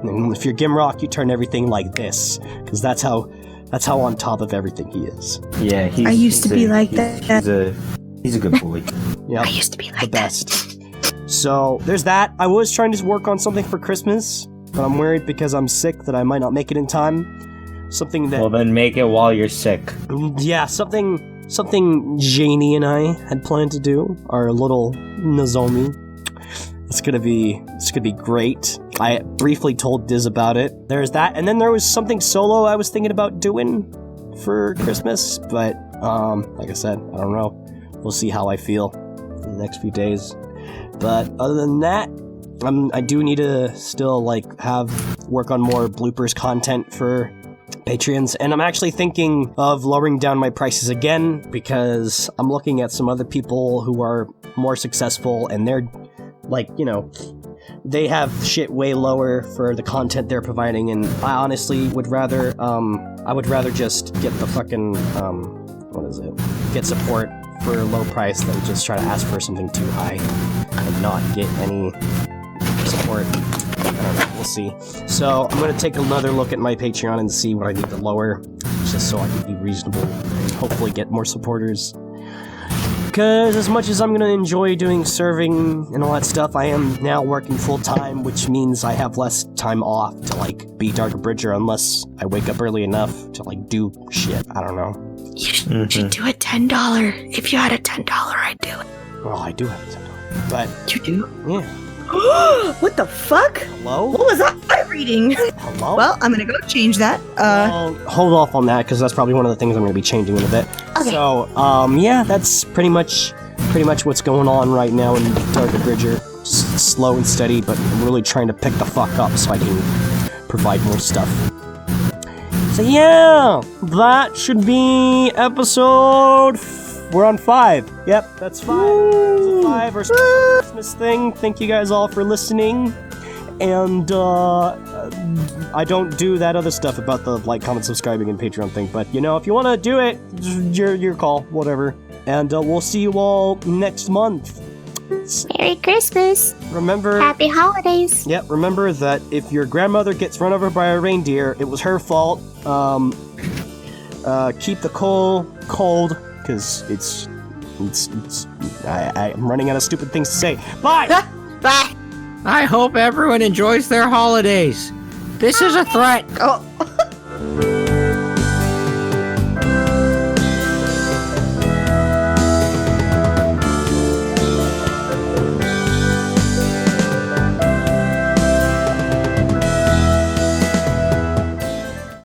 And if you're Gimrock, you turn everything like this, because that's how on top of everything he is. Yeah, I used to be like that. He's a good boy. Yeah, I used to be like the best. So there's that. I was trying to work on something for Christmas, but I'm worried because I'm sick that I might not make it in time. Something that... Well, then make it while you're sick. Yeah, something Janie and I had planned to do, our little Nozomi. It's gonna be great. I briefly told Diz about it. There's that, and then there was something solo I was thinking about doing for Christmas, but like I said, I don't know. We'll see how I feel in the next few days. But other than that, I do need to still work on more bloopers content for Patreons, and I'm actually thinking of lowering down my prices again because I'm looking at some other people who are more successful, and they're they have shit way lower for the content they're providing, and I honestly would rather just get the fucking get support for a low price than just try to ask for something too high and not get any support. I don't know, we'll see. So I'm gonna take another look at my Patreon and see what I need to lower, just so I can be reasonable and hopefully get more supporters. Because as much as I'm gonna enjoy doing serving and all that stuff, I am now working full-time, which means I have less time off to, be Dark Abridger unless I wake up early enough to, do shit. I don't know. You should do a $10. If you had a $10, I'd do it. Well, I do have a $10. But... You do? Yeah. What the fuck? Hello? What was I reading? Hello? Well, I'm gonna go change that. Well, hold off on that, because that's probably one of the things I'm gonna be changing in a bit. Okay. So, yeah, that's pretty much what's going on right now in Dark Abridger. Slow and steady, but I'm really trying to pick the fuck up so I can provide more stuff. So yeah, that should be episode... We're on 5. Yep, that's 5. It's a 5 or special Christmas thing. Thank you guys all for listening. And I don't do that other stuff about the like, comment, subscribing, and Patreon thing. But if you want to do it, your call, whatever. And we'll see you all next month. Merry Christmas. Remember... Happy holidays. Yep, remember that if your grandmother gets run over by a reindeer, it was her fault. Keep the coal cold, because I'm running out of stupid things to say. Bye! Bye! I hope everyone enjoys their holidays. This is a threat. Oh.